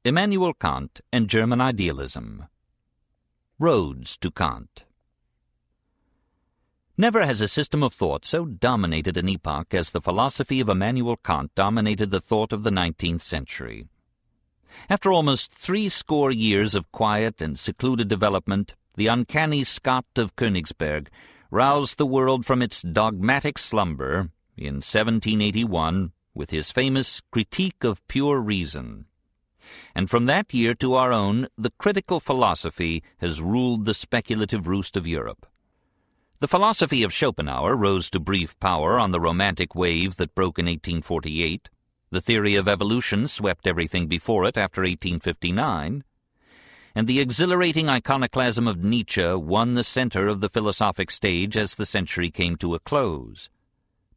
Immanuel Kant and German Idealism. Roads to Kant. Never has a system of thought so dominated an epoch as the philosophy of Immanuel Kant dominated the thought of the 19th century. After almost 70 years of quiet and secluded development, the uncanny Scot of Königsberg roused the world from its dogmatic slumber in 1781 with his famous Critique of Pure Reason. And from that year to our own, the critical philosophy has ruled the speculative roost of Europe. The philosophy of Schopenhauer rose to brief power on the Romantic wave that broke in 1848. The theory of evolution swept everything before it after 1859. And the exhilarating iconoclasm of Nietzsche won the center of the philosophic stage as the century came to a close.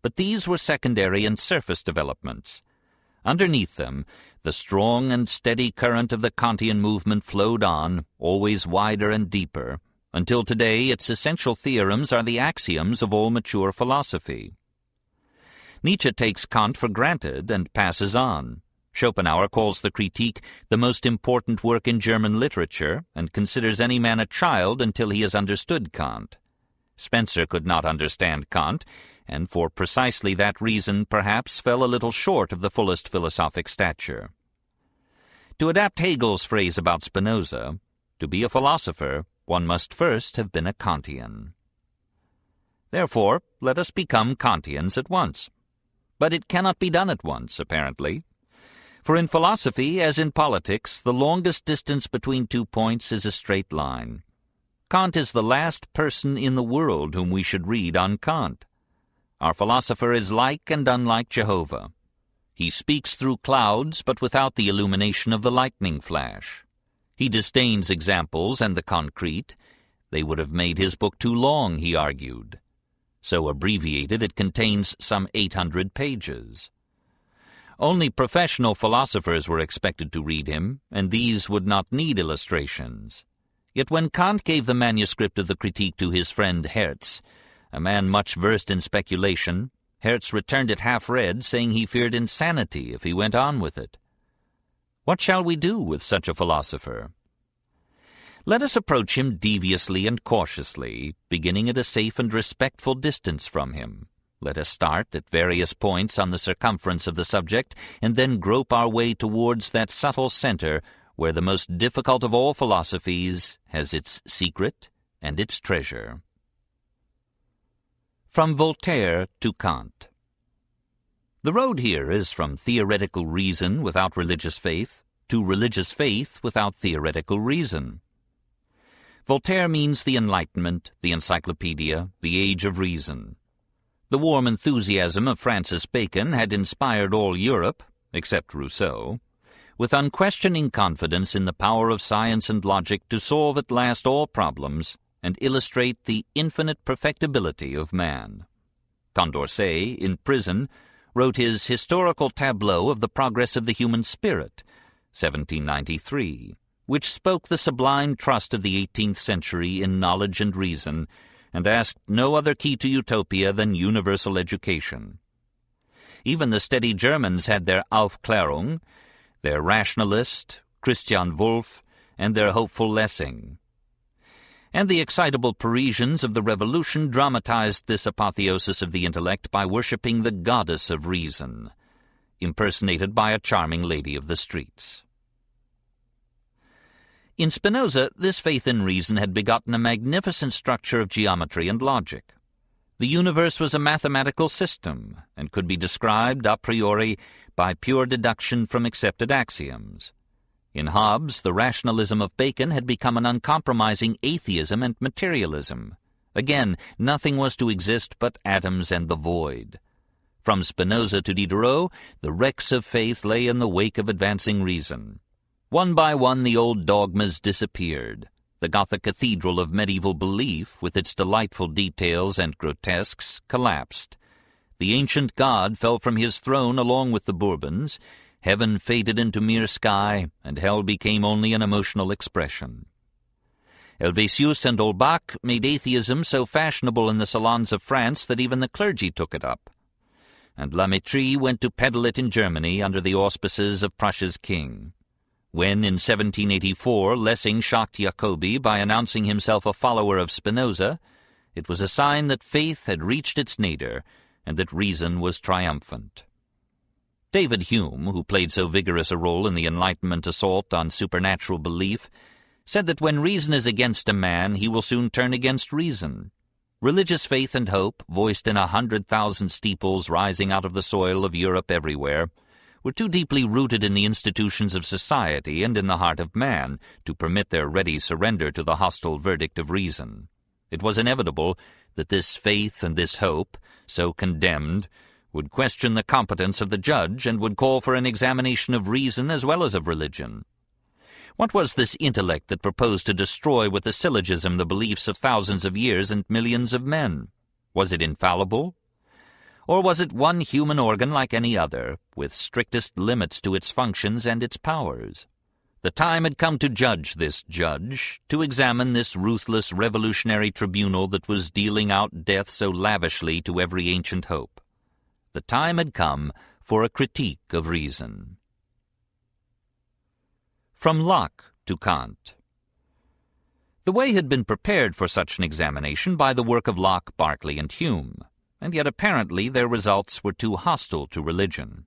But these were secondary and surface developments. Underneath them, the strong and steady current of the Kantian movement flowed on, always wider and deeper, until today its essential theorems are the axioms of all mature philosophy. Nietzsche takes Kant for granted and passes on. Schopenhauer calls the Critique the most important work in German literature and considers any man a child until he has understood Kant. Spencer could not understand Kant, and for precisely that reason perhaps fell a little short of the fullest philosophic stature. To adapt Hegel's phrase about Spinoza, to be a philosopher, one must first have been a Kantian. Therefore, let us become Kantians at once. But it cannot be done at once, apparently. For in philosophy, as in politics, the longest distance between 2 points is a straight line. Kant is the last person in the world whom we should read on Kant. Our philosopher is like and unlike Jehovah. He speaks through clouds, but without the illumination of the lightning flash. He disdains examples and the concrete. They would have made his book too long, he argued. So abbreviated, it contains some 800 pages. Only professional philosophers were expected to read him, and these would not need illustrations. Yet when Kant gave the manuscript of the Critique to his friend Hertz, a man much versed in speculation, Hertz returned it half-read, saying he feared insanity if he went on with it. What shall we do with such a philosopher? Let us approach him deviously and cautiously, beginning at a safe and respectful distance from him. Let us start at various points on the circumference of the subject, and then grope our way towards that subtle center where the most difficult of all philosophies has its secret and its treasure. From Voltaire to Kant. The road here is from theoretical reason without religious faith to religious faith without theoretical reason. Voltaire means the Enlightenment, the Encyclopedia, the Age of Reason. The warm enthusiasm of Francis Bacon had inspired all Europe, except Rousseau, with unquestioning confidence in the power of science and logic to solve at last all problems and illustrate the infinite perfectibility of man. Condorcet, in prison, wrote his historical tableau of the progress of the human spirit, 1793, which spoke the sublime trust of the 18th century in knowledge and reason, and asked no other key to utopia than universal education. Even the steady Germans had their Aufklärung, their rationalist, Christian Wolff, and their hopeful Lessing. And the excitable Parisians of the Revolution dramatized this apotheosis of the intellect by worshipping the goddess of reason, impersonated by a charming lady of the streets. In Spinoza, this faith in reason had begotten a magnificent structure of geometry and logic. The universe was a mathematical system, and could be described a priori by pure deduction from accepted axioms. In Hobbes, the rationalism of Bacon had become an uncompromising atheism and materialism. Again, nothing was to exist but atoms and the void. From Spinoza to Diderot, the wrecks of faith lay in the wake of advancing reason. One by one the old dogmas disappeared. The Gothic cathedral of medieval belief, with its delightful details and grotesques, collapsed. The ancient god fell from his throne along with the Bourbons. Heaven faded into mere sky, and hell became only an emotional expression. Helvetius and Holbach made atheism so fashionable in the salons of France that even the clergy took it up. And La Métrie went to peddle it in Germany under the auspices of Prussia's king. When, in 1784, Lessing shocked Jacobi by announcing himself a follower of Spinoza, it was a sign that faith had reached its nadir and that reason was triumphant. David Hume, who played so vigorous a role in the Enlightenment assault on supernatural belief, said that when reason is against a man, he will soon turn against reason. Religious faith and hope, voiced in 100,000 steeples rising out of the soil of Europe everywhere, were too deeply rooted in the institutions of society and in the heart of man to permit their ready surrender to the hostile verdict of reason. It was inevitable that this faith and this hope, so condemned, would question the competence of the judge and would call for an examination of reason as well as of religion. What was this intellect that proposed to destroy with a syllogism the beliefs of thousands of years and millions of men? Was it infallible? Or was it one human organ like any other, with strictest limits to its functions and its powers? The time had come to judge this judge, to examine this ruthless revolutionary tribunal that was dealing out death so lavishly to every ancient hope. The time had come for a critique of reason. From Locke to Kant. The way had been prepared for such an examination by the work of Locke, Berkeley, and Hume, and yet apparently their results were too hostile to religion.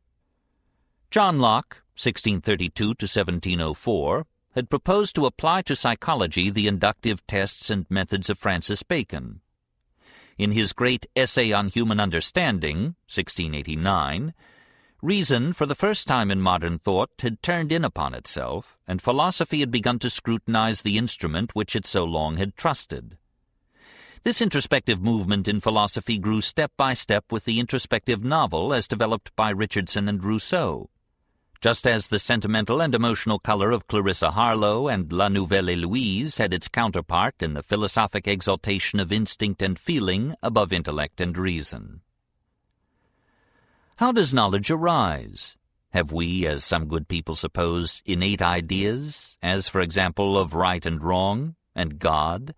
John Locke, 1632 to 1704, had proposed to apply to psychology the inductive tests and methods of Francis Bacon. In his great Essay on Human Understanding, 1689, reason, for the first time in modern thought, had turned in upon itself, and philosophy had begun to scrutinize the instrument which it so long had trusted. This introspective movement in philosophy grew step by step with the introspective novel as developed by Richardson and Rousseau. Just as the sentimental and emotional color of Clarissa Harlowe and La Nouvelle Héloïse had its counterpart in the philosophic exaltation of instinct and feeling above intellect and reason. How does knowledge arise? Have we, as some good people suppose, innate ideas, as, for example, of right and wrong, and God,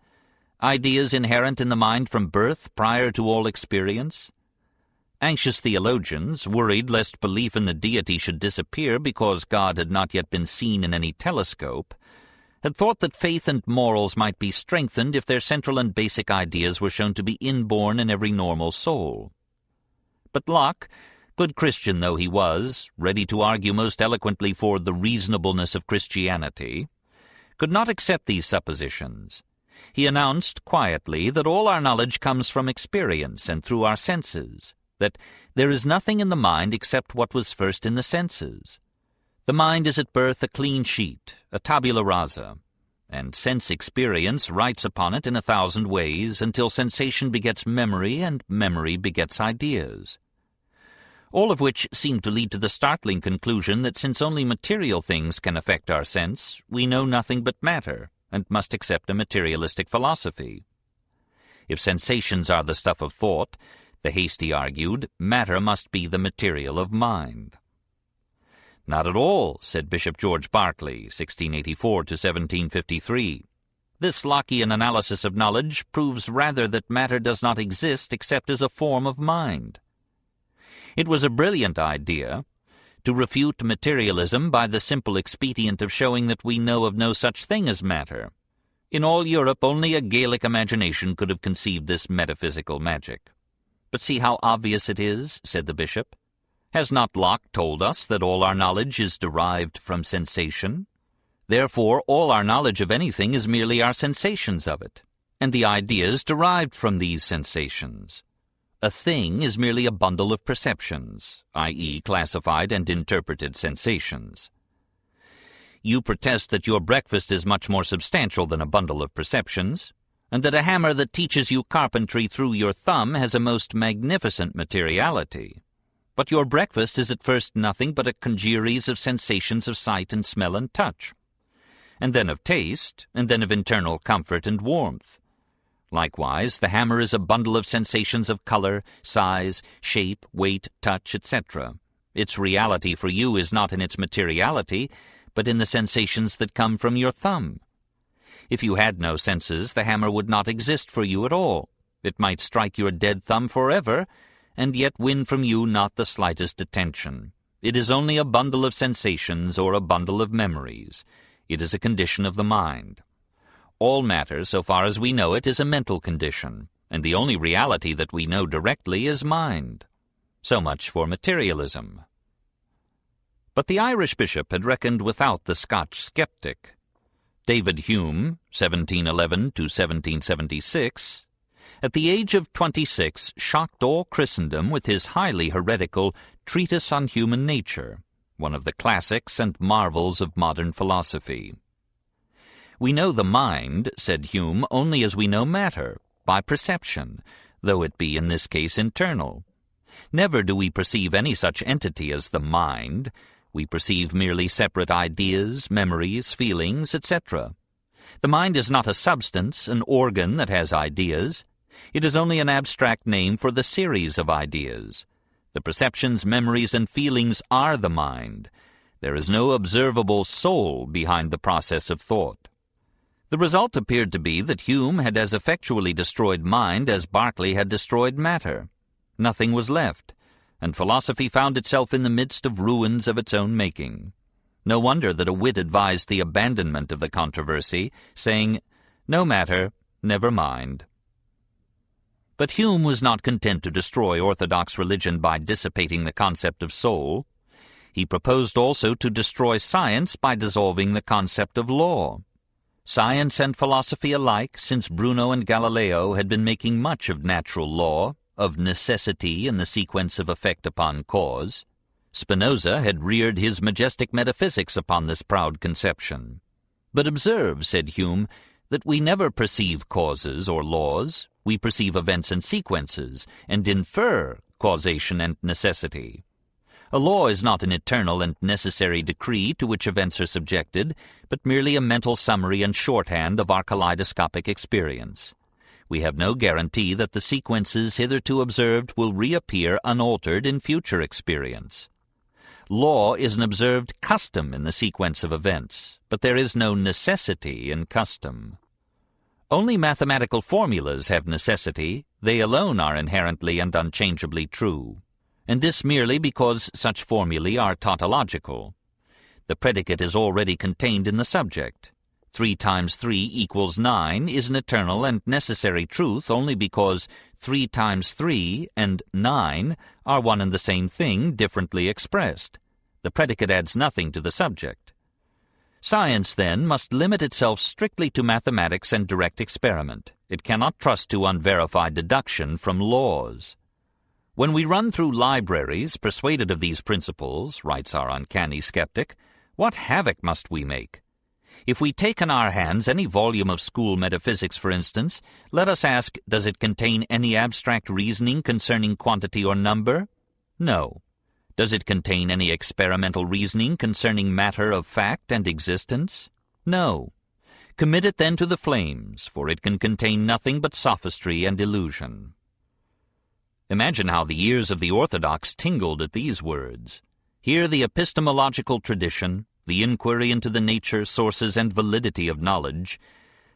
ideas inherent in the mind from birth prior to all experience? Anxious theologians, worried lest belief in the deity should disappear because God had not yet been seen in any telescope, had thought that faith and morals might be strengthened if their central and basic ideas were shown to be inborn in every normal soul. But Locke, good Christian though he was, ready to argue most eloquently for the reasonableness of Christianity, could not accept these suppositions. He announced quietly that all our knowledge comes from experience and through our senses, that there is nothing in the mind except what was first in the senses. The mind is at birth a clean sheet, a tabula rasa, and sense experience writes upon it in 1,000 ways until sensation begets memory and memory begets ideas. All of which seem to lead to the startling conclusion that since only material things can affect our sense, we know nothing but matter, and must accept a materialistic philosophy. If sensations are the stuff of thought, the hasty argued, matter must be the material of mind. Not at all, said Bishop George Berkeley, 1684 to 1753. This Lockean analysis of knowledge proves rather that matter does not exist except as a form of mind. It was a brilliant idea to refute materialism by the simple expedient of showing that we know of no such thing as matter. In all Europe only a Gaelic imagination could have conceived this metaphysical magic. But see how obvious it is, said the bishop. Has not Locke told us that all our knowledge is derived from sensation? Therefore all our knowledge of anything is merely our sensations of it, and the ideas derived from these sensations. A thing is merely a bundle of perceptions, i.e. classified and interpreted sensations. You protest that your breakfast is much more substantial than a bundle of perceptions, and that a hammer that teaches you carpentry through your thumb has a most magnificent materiality. But your breakfast is at first nothing but a congeries of sensations of sight and smell and touch, and then of taste, and then of internal comfort and warmth. Likewise, the hammer is a bundle of sensations of color, size, shape, weight, touch, etc. Its reality for you is not in its materiality, but in the sensations that come from your thumb. If you had no senses, the hammer would not exist for you at all. It might strike your dead thumb forever, and yet win from you not the slightest attention. It is only a bundle of sensations or a bundle of memories. It is a condition of the mind. All matter, so far as we know it, is a mental condition, and the only reality that we know directly is mind. So much for materialism. But the Irish bishop had reckoned without the Scotch skeptic. David Hume, 1711 to 1776, at the age of 26, shocked all Christendom with his highly heretical Treatise on Human Nature, one of the classics and marvels of modern philosophy. We know the mind, said Hume, only as we know matter, by perception, though it be in this case internal. Never do we perceive any such entity as the mind. We perceive merely separate ideas, memories, feelings, etc. The mind is not a substance, an organ that has ideas. It is only an abstract name for the series of ideas. The perceptions, memories, and feelings are the mind. There is no observable soul behind the process of thought. The result appeared to be that Hume had as effectually destroyed mind as Berkeley had destroyed matter. Nothing was left, and philosophy found itself in the midst of ruins of its own making. No wonder that a wit advised the abandonment of the controversy, saying, "No matter, never mind." But Hume was not content to destroy orthodox religion by dissipating the concept of soul. He proposed also to destroy science by dissolving the concept of law. Science and philosophy alike, since Bruno and Galileo, had been making much of natural law, of necessity in the sequence of effect upon cause. Spinoza had reared his majestic metaphysics upon this proud conception. But observe, said Hume, that we never perceive causes or laws. We perceive events and sequences, and infer causation and necessity. A law is not an eternal and necessary decree to which events are subjected, but merely a mental summary and shorthand of our kaleidoscopic experience. We have no guarantee that the sequences hitherto observed will reappear unaltered in future experience. Law is an observed custom in the sequence of events, but there is no necessity in custom. Only mathematical formulas have necessity. They alone are inherently and unchangeably true, and this merely because such formulae are tautological. The predicate is already contained in the subject. 3 times 3 equals 9 is an eternal and necessary truth only because 3 times 3 and 9 are one and the same thing, differently expressed. The predicate adds nothing to the subject. Science, then, must limit itself strictly to mathematics and direct experiment. It cannot trust to unverified deduction from laws. When we run through libraries persuaded of these principles, writes our uncanny skeptic, what havoc must we make? If we take in our hands any volume of school metaphysics, for instance, let us ask, does it contain any abstract reasoning concerning quantity or number? No. Does it contain any experimental reasoning concerning matter of fact and existence? No. Commit it then to the flames, for it can contain nothing but sophistry and illusion. Imagine how the ears of the orthodox tingled at these words. Here the epistemological tradition, the inquiry into the nature, sources, and validity of knowledge,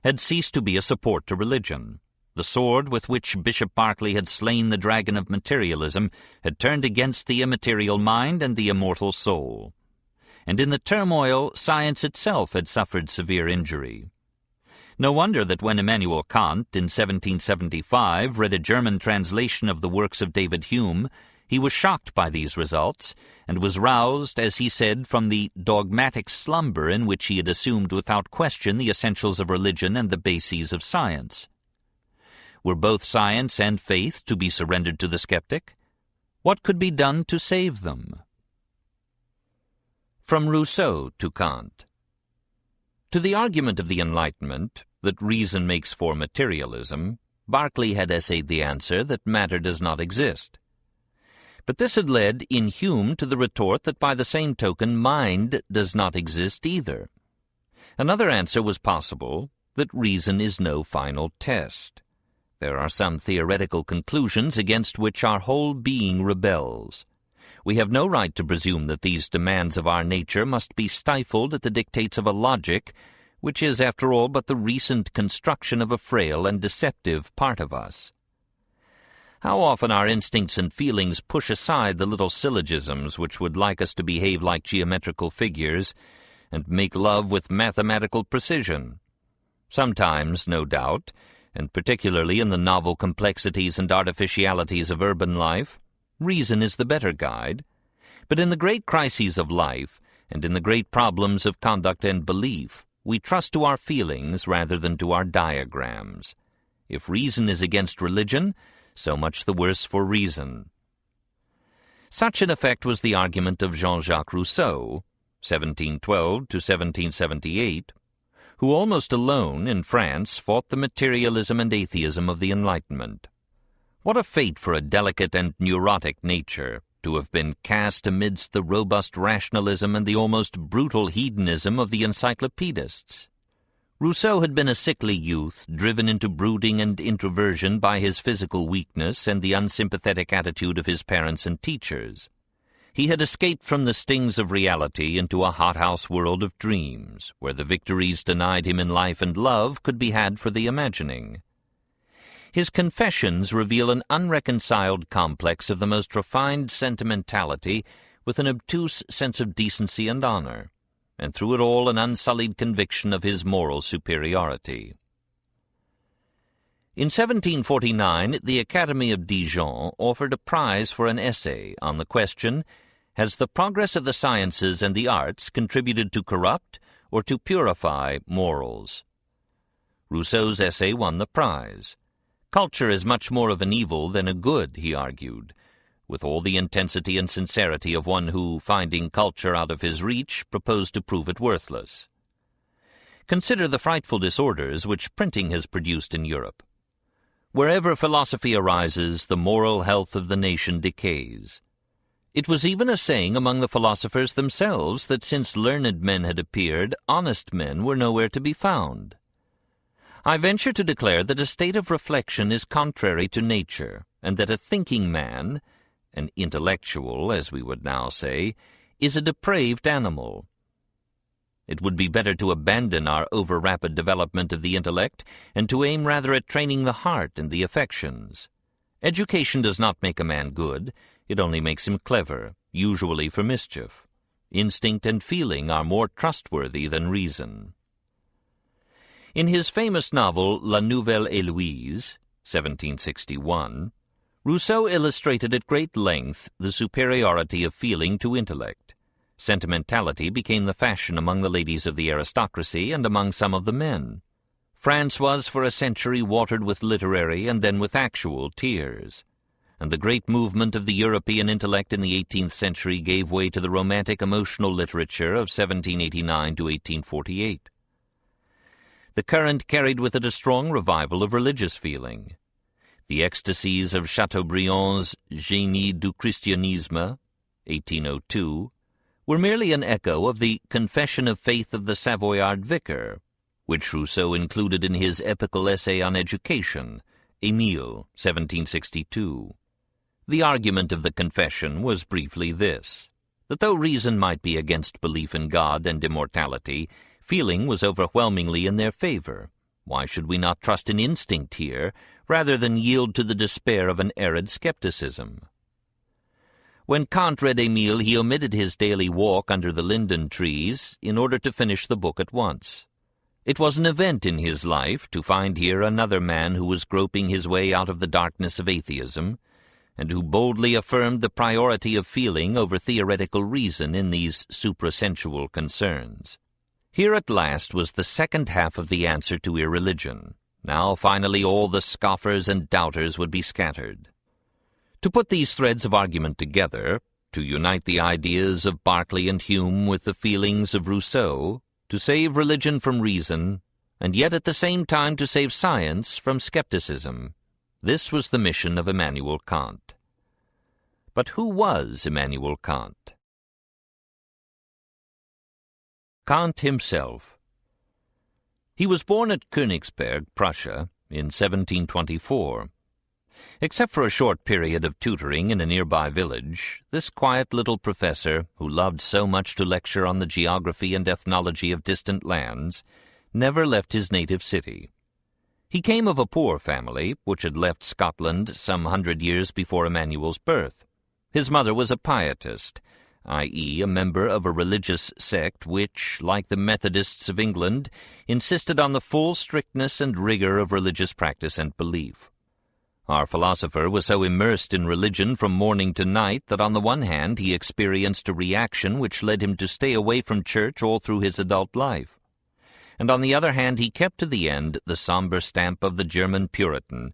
had ceased to be a support to religion. The sword with which Bishop Berkeley had slain the dragon of materialism had turned against the immaterial mind and the immortal soul. And in the turmoil, science itself had suffered severe injury. No wonder that when Immanuel Kant, in 1775, read a German translation of the works of David Hume, he was shocked by these results, and was roused, as he said, from the dogmatic slumber in which he had assumed without question the essentials of religion and the bases of science. Were both science and faith to be surrendered to the skeptic? What could be done to save them? From Rousseau to Kant. To the argument of the Enlightenment, that reason makes for materialism, Berkeley had essayed the answer that matter does not exist. But this had led in Hume to the retort that by the same token mind does not exist either. Another answer was possible, that reason is no final test. There are some theoretical conclusions against which our whole being rebels. We have no right to presume that these demands of our nature must be stifled at the dictates of a logic, which is, after all, but the recent construction of a frail and deceptive part of us. How often our instincts and feelings push aside the little syllogisms which would like us to behave like geometrical figures and make love with mathematical precision. Sometimes, no doubt, and particularly in the novel complexities and artificialities of urban life, reason is the better guide. But in the great crises of life, and in the great problems of conduct and belief, we trust to our feelings rather than to our diagrams. If reason is against religion, so much the worse for reason. Such, in effect, was the argument of Jean-Jacques Rousseau, 1712 to 1778, who almost alone in France fought the materialism and atheism of the Enlightenment. What a fate for a delicate and neurotic nature to have been cast amidst the robust rationalism and the almost brutal hedonism of the encyclopedists. Rousseau had been a sickly youth, driven into brooding and introversion by his physical weakness and the unsympathetic attitude of his parents and teachers. He had escaped from the stings of reality into a hothouse world of dreams, where the victories denied him in life and love could be had for the imagining. His confessions reveal an unreconciled complex of the most refined sentimentality with an obtuse sense of decency and honor, and through it all an unsullied conviction of his moral superiority. In 1749, the Academy of Dijon offered a prize for an essay on the question, "Has the progress of the sciences and the arts contributed to corrupt or to purify morals?" Rousseau's essay won the prize. Culture is much more of an evil than a good, he argued, with all the intensity and sincerity of one who, finding culture out of his reach, proposed to prove it worthless. Consider the frightful disorders which printing has produced in Europe. Wherever philosophy arises, the moral health of the nation decays. It was even a saying among the philosophers themselves that since learned men had appeared, honest men were nowhere to be found. I venture to declare that a state of reflection is contrary to nature, and that a thinking man, an intellectual, as we would now say, is a depraved animal. It would be better to abandon our over-rapid development of the intellect and to aim rather at training the heart and the affections. Education does not make a man good, it only makes him clever, usually for mischief. Instinct and feeling are more trustworthy than reason. In his famous novel La Nouvelle Héloïse, 1761, Rousseau illustrated at great length the superiority of feeling to intellect. Sentimentality became the fashion among the ladies of the aristocracy and among some of the men. France was for a century watered with literary and then with actual tears, and the great movement of the European intellect in the 18th century gave way to the romantic emotional literature of 1789 to 1848. The current carried with it a strong revival of religious feeling. The ecstasies of Chateaubriand's Génie du Christianisme, 1802, were merely an echo of the Confession of Faith of the Savoyard Vicar, which Rousseau included in his epical essay on education, Émile, 1762. The argument of the Confession was briefly this, that though reason might be against belief in God and immortality, feeling was overwhelmingly in their favor. Why should we not trust in instinct here, rather than yield to the despair of an arid skepticism? When Kant read Émile, he omitted his daily walk under the linden trees in order to finish the book at once. It was an event in his life to find here another man who was groping his way out of the darkness of atheism, and who boldly affirmed the priority of feeling over theoretical reason in these suprasensual concerns. Here at last was the second half of the answer to irreligion. Now finally all the scoffers and doubters would be scattered. To put these threads of argument together, to unite the ideas of Berkeley and Hume with the feelings of Rousseau, to save religion from reason, and yet at the same time to save science from skepticism, this was the mission of Immanuel Kant. But who was Immanuel Kant? Kant himself. He was born at Königsberg, Prussia, in 1724. Except for a short period of tutoring in a nearby village, this quiet little professor, who loved so much to lecture on the geography and ethnology of distant lands, never left his native city. He came of a poor family, which had left Scotland some 100 years before Immanuel's birth. His mother was a pietist, i.e., a member of a religious sect which, like the Methodists of England, insisted on the full strictness and rigor of religious practice and belief. Our philosopher was so immersed in religion from morning to night that on the one hand he experienced a reaction which led him to stay away from church all through his adult life, and on the other hand he kept to the end the somber stamp of the German Puritan,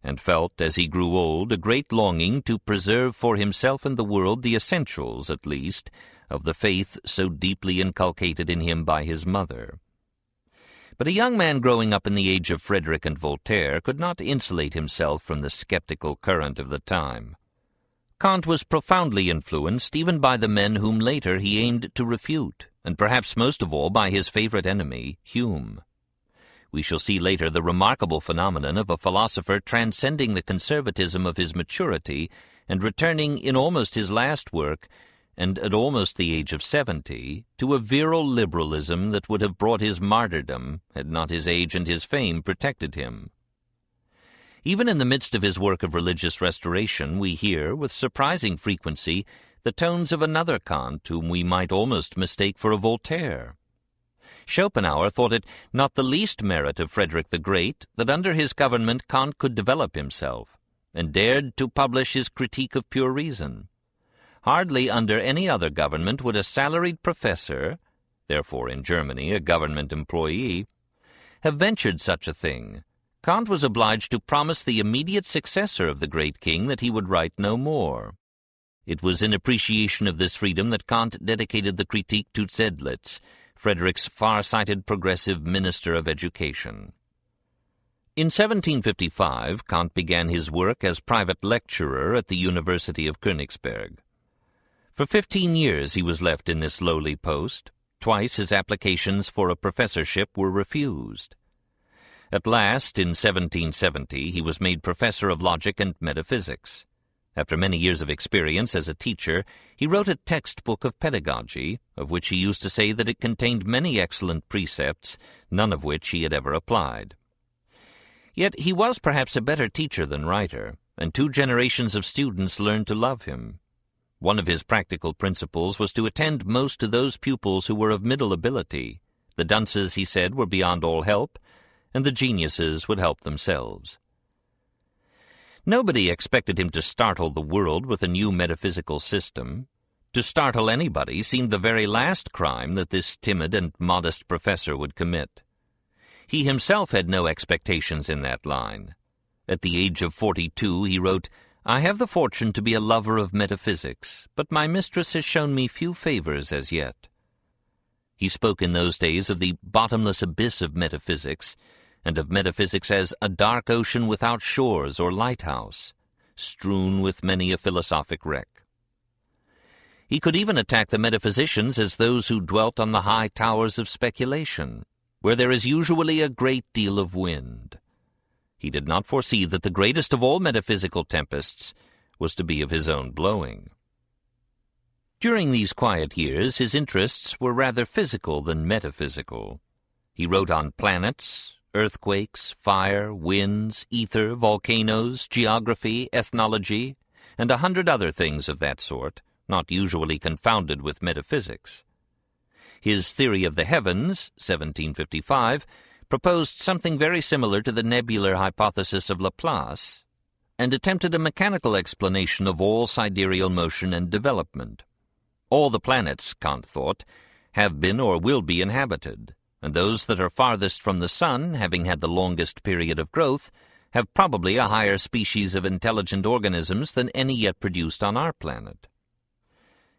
and felt, as he grew old, a great longing to preserve for himself and the world the essentials, at least, of the faith so deeply inculcated in him by his mother. But a young man growing up in the age of Frederick and Voltaire could not insulate himself from the skeptical current of the time. Kant was profoundly influenced even by the men whom later he aimed to refute, and perhaps most of all by his favorite enemy, Hume. We shall see later the remarkable phenomenon of a philosopher transcending the conservatism of his maturity and returning in almost his last work, and at almost the age of 70, to a virile liberalism that would have brought his martyrdom had not his age and his fame protected him. Even in the midst of his work of religious restoration, we hear, with surprising frequency, the tones of another Kant whom we might almost mistake for a Voltaire. Schopenhauer thought it not the least merit of Frederick the Great that under his government Kant could develop himself, and dared to publish his Critique of Pure Reason. Hardly under any other government would a salaried professor, therefore in Germany a government employee, have ventured such a thing. Kant was obliged to promise the immediate successor of the great king that he would write no more. It was in appreciation of this freedom that Kant dedicated the Critique to Zedlitz, Frederick's far-sighted progressive minister of education. In 1755, Kant began his work as private lecturer at the University of Königsberg. For 15 years he was left in this lowly post. Twice his applications for a professorship were refused. At last, in 1770, he was made professor of logic and metaphysics. After many years of experience as a teacher, he wrote a textbook of pedagogy, of which he used to say that it contained many excellent precepts, none of which he had ever applied. Yet he was perhaps a better teacher than writer, and 2 generations of students learned to love him. One of his practical principles was to attend most to those pupils who were of middle ability. The dunces, he said, were beyond all help, and the geniuses would help themselves. Nobody expected him to startle the world with a new metaphysical system. To startle anybody seemed the very last crime that this timid and modest professor would commit. He himself had no expectations in that line. At the age of 42 he wrote, "I have the fortune to be a lover of metaphysics, but my mistress has shown me few favors as yet." He spoke in those days of the bottomless abyss of metaphysics, and of metaphysics as a dark ocean without shores or lighthouse, strewn with many a philosophic wreck. He could even attack the metaphysicians as those who dwelt on the high towers of speculation, where there is usually a great deal of wind. He did not foresee that the greatest of all metaphysical tempests was to be of his own blowing. During these quiet years his interests were rather physical than metaphysical. He wrote on planets, earthquakes, fire, winds, ether, volcanoes, geography, ethnology, and 100 other things of that sort, not usually confounded with metaphysics. His theory of the heavens, 1755, proposed something very similar to the nebular hypothesis of Laplace, and attempted a mechanical explanation of all sidereal motion and development. All the planets, Kant thought, have been or will be inhabited, and those that are farthest from the sun, having had the longest period of growth, have probably a higher species of intelligent organisms than any yet produced on our planet.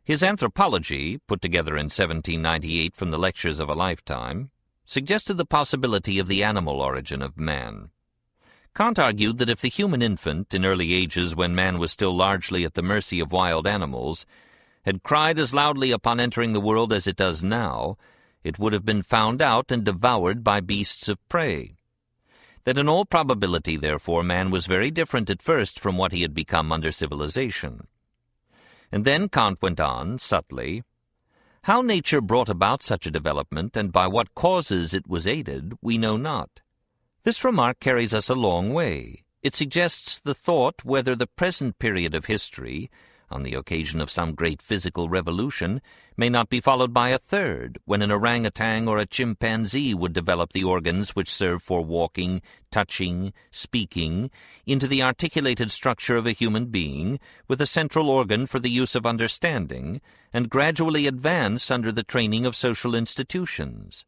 His Anthropology, put together in 1798 from the lectures of a lifetime, suggested the possibility of the animal origin of man. Kant argued that if the human infant, in early ages when man was still largely at the mercy of wild animals, had cried as loudly upon entering the world as it does now, it would have been found out and devoured by beasts of prey. That in all probability, therefore, man was very different at first from what he had become under civilization. And then Kant went on, subtly, "How nature brought about such a development, and by what causes it was aided, we know not. This remark carries us a long way. It suggests the thought whether the present period of history, on the occasion of some great physical revolution, may not be followed by a third, when an orangutan or a chimpanzee would develop the organs which serve for walking, touching, speaking, into the articulated structure of a human being, with a central organ for the use of understanding, and gradually advance under the training of social institutions.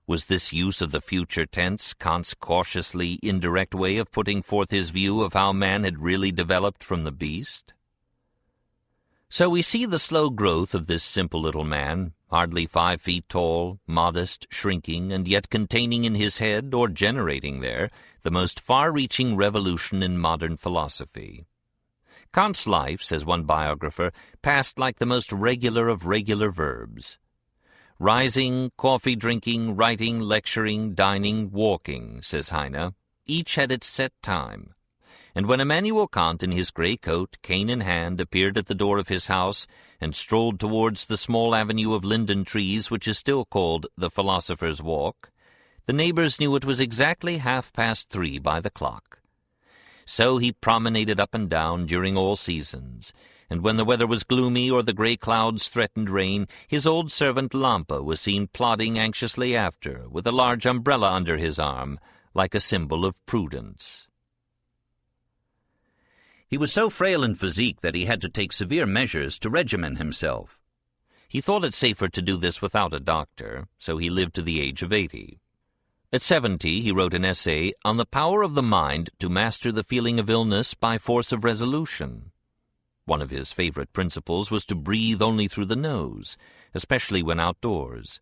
Was this use of the future tense Kant's cautiously indirect way of putting forth his view of how man had really developed from the beast? So we see the slow growth of this simple little man, hardly 5 feet tall, modest, shrinking, and yet containing in his head, or generating there, the most far-reaching revolution in modern philosophy. Kant's life, says one biographer, passed like the most regular of regular verbs. Rising, coffee drinking, writing, lecturing, dining, walking, says Heine, each had its set time. And when Immanuel Kant in his grey coat, cane in hand, appeared at the door of his house and strolled towards the small avenue of linden trees which is still called the Philosopher's Walk, the neighbours knew it was exactly 3:30 by the clock. So he promenaded up and down during all seasons, and when the weather was gloomy or the grey clouds threatened rain, his old servant Lampe was seen plodding anxiously after, with a large umbrella under his arm, like a symbol of prudence. He was so frail in physique that he had to take severe measures to regimen himself. He thought it safer to do this without a doctor, so he lived to the age of 80. At 70 he wrote an essay on the power of the mind to master the feeling of illness by force of resolution. One of his favorite principles was to breathe only through the nose, especially when outdoors.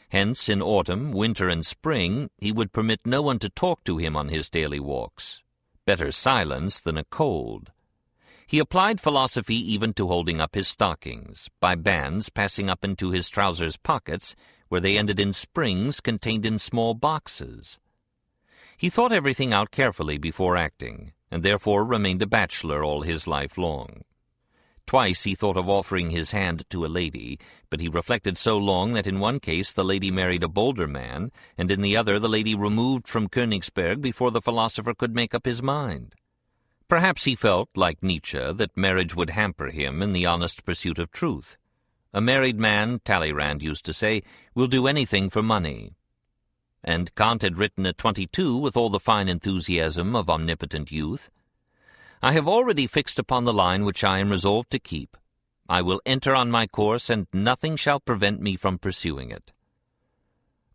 Hence, in autumn, winter, and spring, he would permit no one to talk to him on his daily walks. Better silence than a cold. He applied philosophy even to holding up his stockings, by bands passing up into his trousers' pockets, where they ended in springs contained in small boxes. He thought everything out carefully before acting, and therefore remained a bachelor all his life long. Twice he thought of offering his hand to a lady, but he reflected so long that in one case the lady married a bolder man, and in the other the lady removed from Königsberg before the philosopher could make up his mind. Perhaps he felt, like Nietzsche, that marriage would hamper him in the honest pursuit of truth. A married man, Talleyrand used to say, will do anything for money. And Kant had written at 22 with all the fine enthusiasm of omnipotent youth, I have already fixed upon the line which I am resolved to keep. I will enter on my course, and nothing shall prevent me from pursuing it.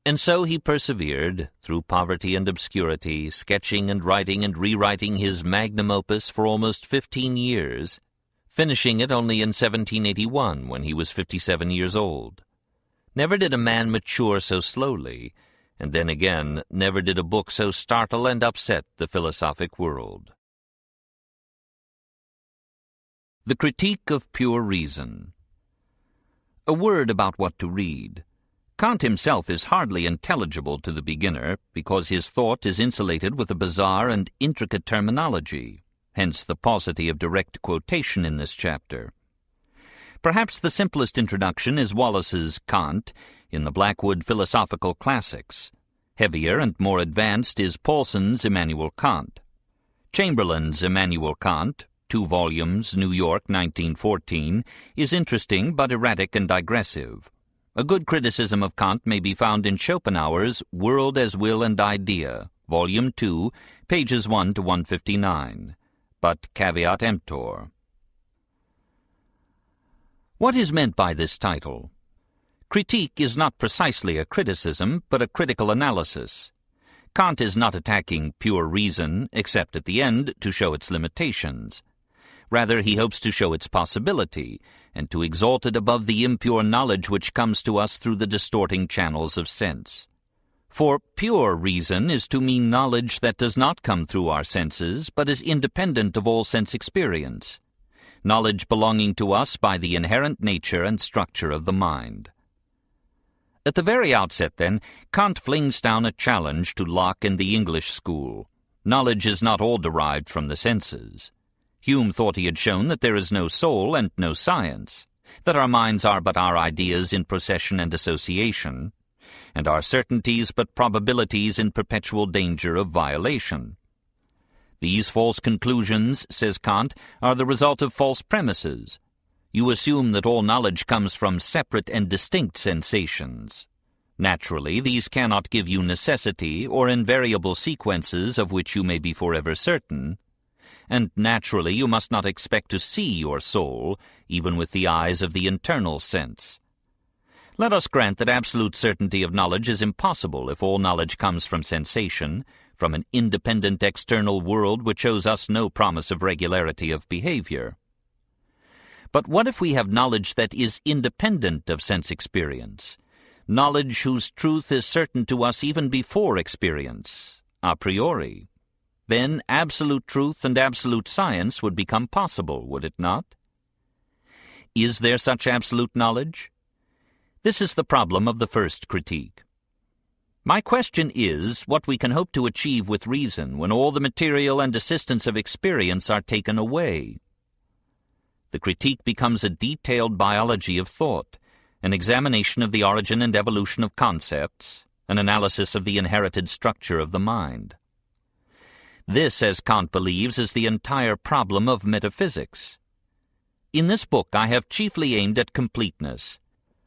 And so he persevered, through poverty and obscurity, sketching and writing and rewriting his magnum opus for almost 15 years, finishing it only in 1781, when he was 57 years old. Never did a man mature so slowly, and then again, never did a book so startle and upset the philosophic world. The Critique of Pure Reason. A word about what to read. Kant himself is hardly intelligible to the beginner because his thought is insulated with a bizarre and intricate terminology, hence the paucity of direct quotation in this chapter. Perhaps the simplest introduction is Wallace's Kant in the Blackwood Philosophical Classics. Heavier and more advanced is Paulson's Immanuel Kant. Chamberlain's Immanuel Kant, 2 volumes, New York, 1914, is interesting but erratic and digressive. A good criticism of Kant may be found in Schopenhauer's World as Will and Idea, Volume 2, pages 1 to 159, but caveat emptor. What is meant by this title? Critique is not precisely a criticism, but a critical analysis. Kant is not attacking pure reason, except at the end to show its limitations. Rather, he hopes to show its possibility, and to exalt it above the impure knowledge which comes to us through the distorting channels of sense. For pure reason is to mean knowledge that does not come through our senses, but is independent of all sense experience, knowledge belonging to us by the inherent nature and structure of the mind. At the very outset, then, Kant flings down a challenge to Locke and the English school. Knowledge is not all derived from the senses. Hume thought he had shown that there is no soul and no science, that our minds are but our ideas in procession and association, and are certainties but probabilities in perpetual danger of violation. These false conclusions, says Kant, are the result of false premises. You assume that all knowledge comes from separate and distinct sensations. Naturally, these cannot give you necessity or invariable sequences of which you may be forever certain, and naturally you must not expect to see your soul, even with the eyes of the internal sense. Let us grant that absolute certainty of knowledge is impossible if all knowledge comes from sensation, from an independent external world which owes us no promise of regularity of behavior. But what if we have knowledge that is independent of sense experience, knowledge whose truth is certain to us even before experience, a priori? Then absolute truth and absolute science would become possible, would it not? Is there such absolute knowledge? This is the problem of the first critique. My question is what we can hope to achieve with reason when all the material and assistance of experience are taken away. The critique becomes a detailed biology of thought, an examination of the origin and evolution of concepts, an analysis of the inherited structure of the mind. This, as Kant believes, is the entire problem of metaphysics. In this book I have chiefly aimed at completeness,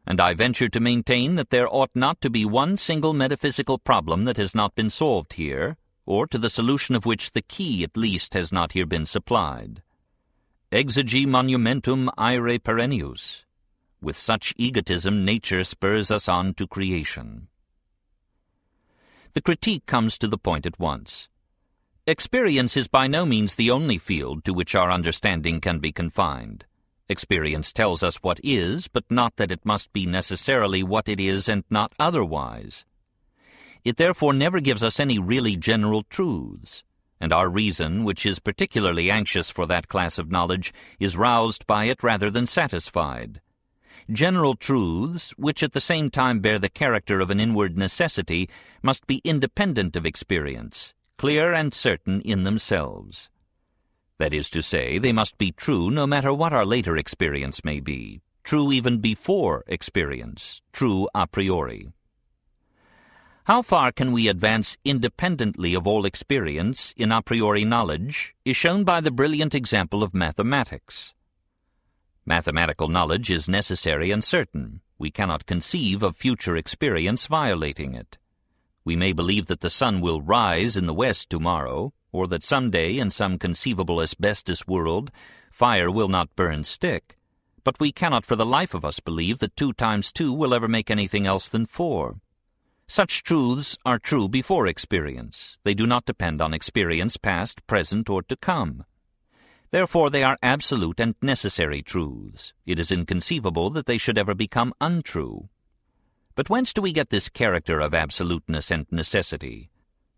and I venture to maintain that there ought not to be one single metaphysical problem that has not been solved here, or to the solution of which the key at least has not here been supplied. Exegi monumentum aere perennius. With such egotism nature spurs us on to creation. The critique comes to the point at once. Experience is by no means the only field to which our understanding can be confined. Experience tells us what is, but not that it must be necessarily what it is and not otherwise. It therefore never gives us any really general truths, and our reason, which is particularly anxious for that class of knowledge, is roused by it rather than satisfied. General truths, which at the same time bear the character of an inward necessity, must be independent of experience, clear and certain in themselves. That is to say, they must be true no matter what our later experience may be, true even before experience, true a priori. How far can we advance independently of all experience in a priori knowledge is shown by the brilliant example of mathematics. Mathematical knowledge is necessary and certain. We cannot conceive of future experience violating it. We may believe that the sun will rise in the west tomorrow, or that someday in some conceivable asbestos world fire will not burn stick, but we cannot for the life of us believe that 2 times 2 will ever make anything else than 4. Such truths are true before experience. They do not depend on experience past, present, or to come. Therefore they are absolute and necessary truths. It is inconceivable that they should ever become untrue. But whence do we get this character of absoluteness and necessity?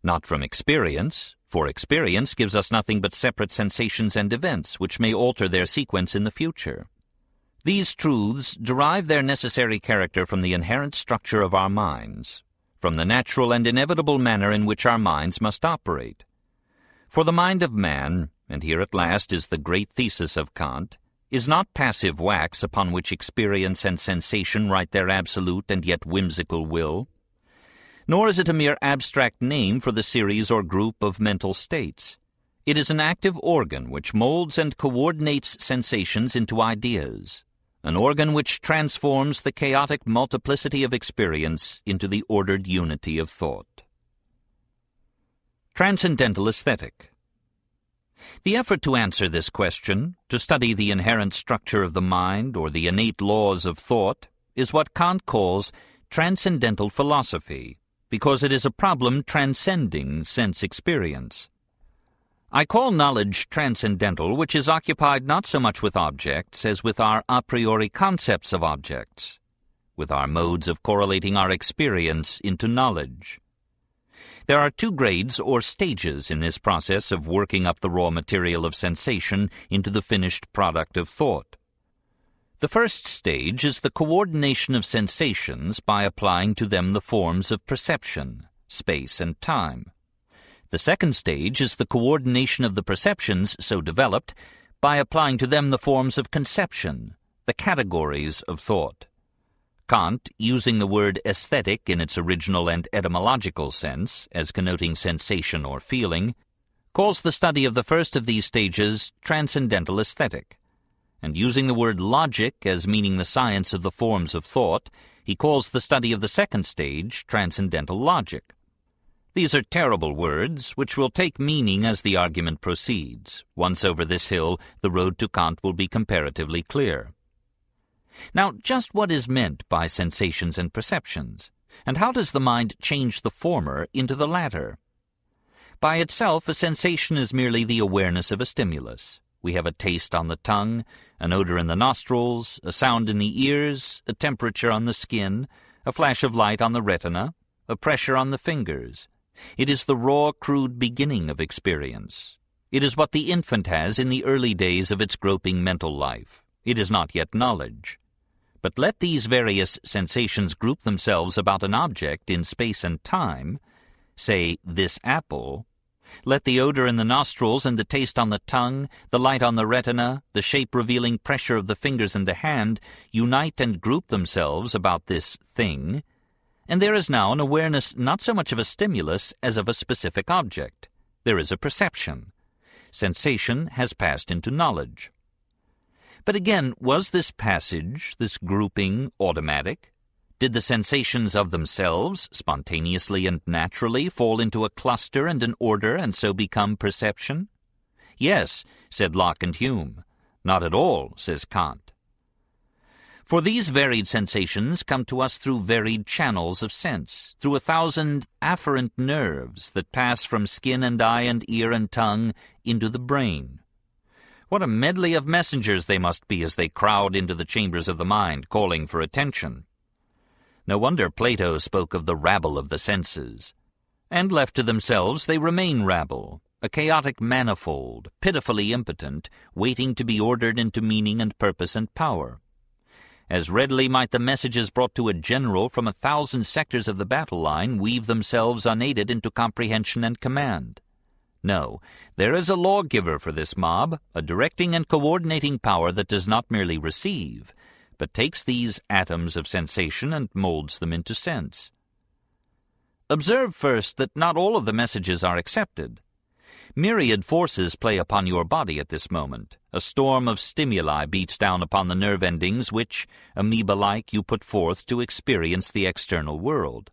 Not from experience, for experience gives us nothing but separate sensations and events which may alter their sequence in the future. These truths derive their necessary character from the inherent structure of our minds, from the natural and inevitable manner in which our minds must operate. For the mind of man, and here at last is the great thesis of Kant, is not passive wax upon which experience and sensation write their absolute and yet whimsical will, nor is it a mere abstract name for the series or group of mental states. It is an active organ which molds and coordinates sensations into ideas, an organ which transforms the chaotic multiplicity of experience into the ordered unity of thought. Transcendental Aesthetic. The effort to answer this question, to study the inherent structure of the mind or the innate laws of thought, is what Kant calls transcendental philosophy, because it is a problem transcending sense experience. I call knowledge transcendental which is occupied not so much with objects as with our a priori concepts of objects, with our modes of correlating our experience into knowledge. There are 2 grades or stages in this process of working up the raw material of sensation into the finished product of thought. The first stage is the coordination of sensations by applying to them the forms of perception, space, and time. The second stage is the coordination of the perceptions so developed by applying to them the forms of conception, the categories of thought. Kant, using the word aesthetic in its original and etymological sense, as connoting sensation or feeling, calls the study of the first of these stages transcendental aesthetic, and using the word logic as meaning the science of the forms of thought, he calls the study of the second stage transcendental logic. These are terrible words, which will take meaning as the argument proceeds. Once over this hill, the road to Kant will be comparatively clear. Now, just what is meant by sensations and perceptions, and how does the mind change the former into the latter? By itself, a sensation is merely the awareness of a stimulus. We have a taste on the tongue, an odor in the nostrils, a sound in the ears, a temperature on the skin, a flash of light on the retina, a pressure on the fingers. It is the raw, crude beginning of experience. It is what the infant has in the early days of its groping mental life. It is not yet knowledge. But let these various sensations group themselves about an object in space and time, say, this apple. Let the odor in the nostrils and the taste on the tongue, the light on the retina, the shape-revealing pressure of the fingers and the hand unite and group themselves about this thing, and there is now an awareness not so much of a stimulus as of a specific object. There is a perception. Sensation has passed into knowledge. But again, was this passage, this grouping, automatic? Did the sensations of themselves, spontaneously and naturally, fall into a cluster and an order and so become perception? Yes, said Locke and Hume. Not at all, says Kant. For these varied sensations come to us through varied channels of sense, through 1,000 afferent nerves that pass from skin and eye and ear and tongue into the brain. What a medley of messengers they must be as they crowd into the chambers of the mind, calling for attention. No wonder Plato spoke of the rabble of the senses. And left to themselves, they remain rabble, a chaotic manifold, pitifully impotent, waiting to be ordered into meaning and purpose and power. As readily might the messages brought to a general from 1,000 sectors of the battle line weave themselves unaided into comprehension and command. No, there is a lawgiver for this mob, a directing and coordinating power that does not merely receive, but takes these atoms of sensation and molds them into sense. Observe first that not all of the messages are accepted. Myriad forces play upon your body at this moment. A storm of stimuli beats down upon the nerve endings which, amoeba-like, you put forth to experience the external world.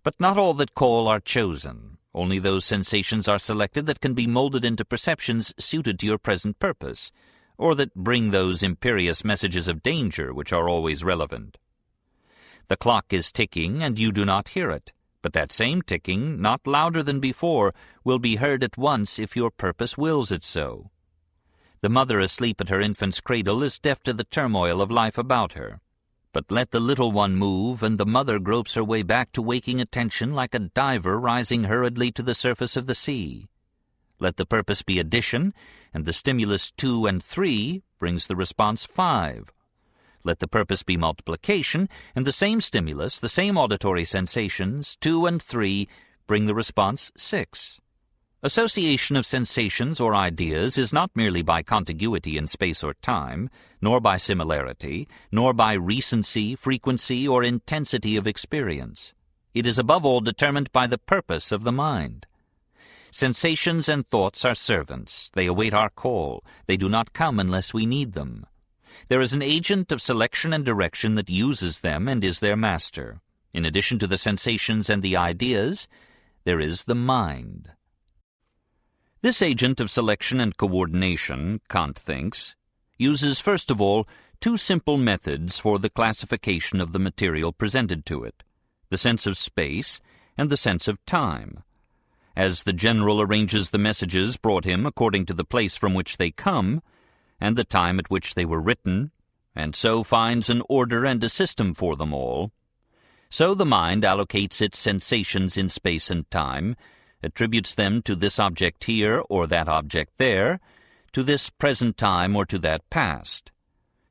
But not all that call are chosen. Only those sensations are selected that can be molded into perceptions suited to your present purpose, or that bring those imperious messages of danger which are always relevant. The clock is ticking, and you do not hear it, but that same ticking, not louder than before, will be heard at once if your purpose wills it so. The mother asleep at her infant's cradle is deaf to the turmoil of life about her. But let the little one move, and the mother gropes her way back to waking attention like a diver rising hurriedly to the surface of the sea. Let the purpose be addition, and the stimulus 2 and 3 brings the response 5. Let the purpose be multiplication, and the same stimulus, the same auditory sensations, 2 and 3, bring the response 6. Association of sensations or ideas is not merely by contiguity in space or time, nor by similarity, nor by recency, frequency, or intensity of experience. It is above all determined by the purpose of the mind. Sensations and thoughts are servants. They await our call. They do not come unless we need them. There is an agent of selection and direction that uses them and is their master. In addition to the sensations and the ideas, there is the mind. This agent of selection and coordination, Kant thinks, uses first of all 2 simple methods for the classification of the material presented to it, the sense of space and the sense of time. As the general arranges the messages brought him according to the place from which they come, and the time at which they were written, and so finds an order and a system for them all, so the mind allocates its sensations in space and time, attributes them to this object here or that object there, to this present time or to that past.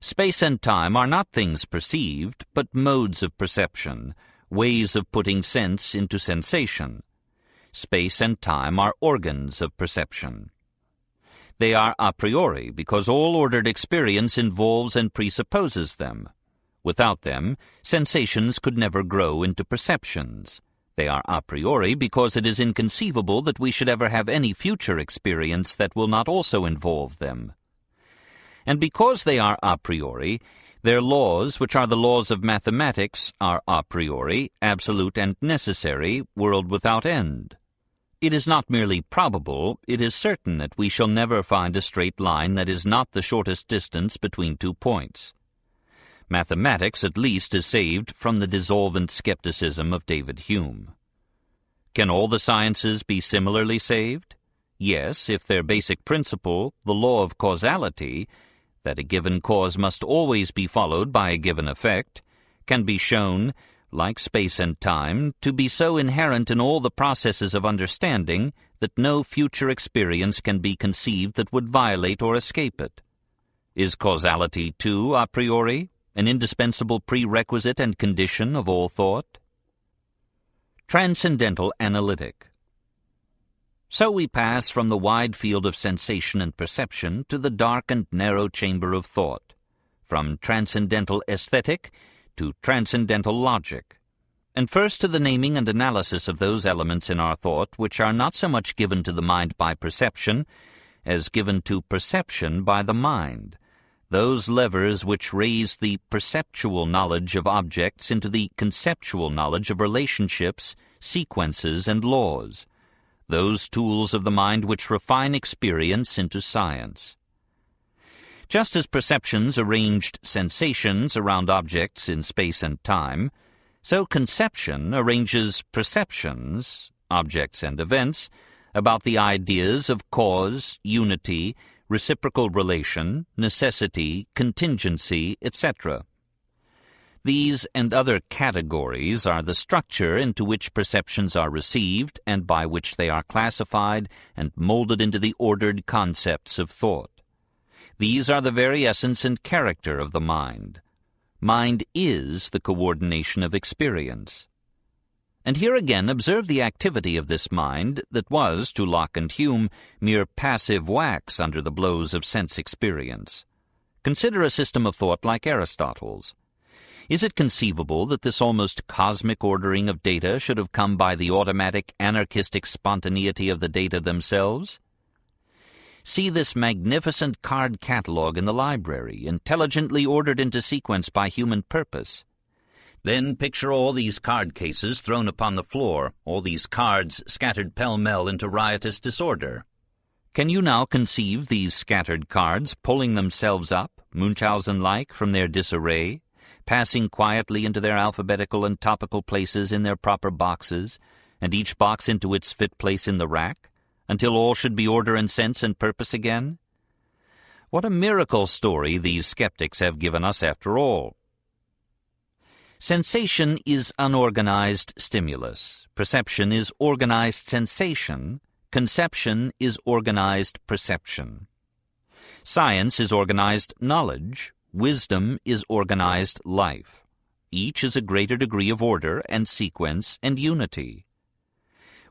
Space and time are not things perceived, but modes of perception, ways of putting sense into sensation. Space and time are organs of perception. They are a priori because all ordered experience involves and presupposes them. Without them, sensations could never grow into perceptions. They are a priori because it is inconceivable that we should ever have any future experience that will not also involve them. And because they are a priori, their laws, which are the laws of mathematics, are a priori, absolute and necessary, world without end. It is not merely probable, it is certain that we shall never find a straight line that is not the shortest distance between 2 points. Mathematics, at least, is saved from the dissolvent skepticism of David Hume. Can all the sciences be similarly saved? Yes, if their basic principle, the law of causality, that a given cause must always be followed by a given effect, can be shown, like space and time, to be so inherent in all the processes of understanding that no future experience can be conceived that would violate or escape it. Is causality, too, a priori, an indispensable prerequisite and condition of all thought? Transcendental Analytic. So we pass from the wide field of sensation and perception to the dark and narrow chamber of thought, from transcendental aesthetic to transcendental logic, and first to the naming and analysis of those elements in our thought which are not so much given to the mind by perception as given to perception by the mind, those levers which raise the perceptual knowledge of objects into the conceptual knowledge of relationships, sequences, and laws, those tools of the mind which refine experience into science. Just as perceptions arranged sensations around objects in space and time, so conception arranges perceptions, objects and events, about the ideas of cause, unity, reciprocal relation, necessity, contingency, etc. These and other categories are the structure into which perceptions are received and by which they are classified and molded into the ordered concepts of thought. These are the very essence and character of the mind. Mind is the coordination of experience. And here again observe the activity of this mind that was, to Locke and Hume, mere passive wax under the blows of sense experience. Consider a system of thought like Aristotle's. Is it conceivable that this almost cosmic ordering of data should have come by the automatic, anarchistic spontaneity of the data themselves? See this magnificent card catalogue in the library, intelligently ordered into sequence by human purpose. Then picture all these card cases thrown upon the floor, all these cards scattered pell-mell into riotous disorder. Can you now conceive these scattered cards pulling themselves up, Munchausen-like, from their disarray, passing quietly into their alphabetical and topical places in their proper boxes, and each box into its fit place in the rack, until all should be order and sense and purpose again? What a miracle story these skeptics have given us after all. Sensation is unorganized stimulus. Perception is organized sensation. Conception is organized perception. Science is organized knowledge. Wisdom is organized life. Each is a greater degree of order and sequence and unity.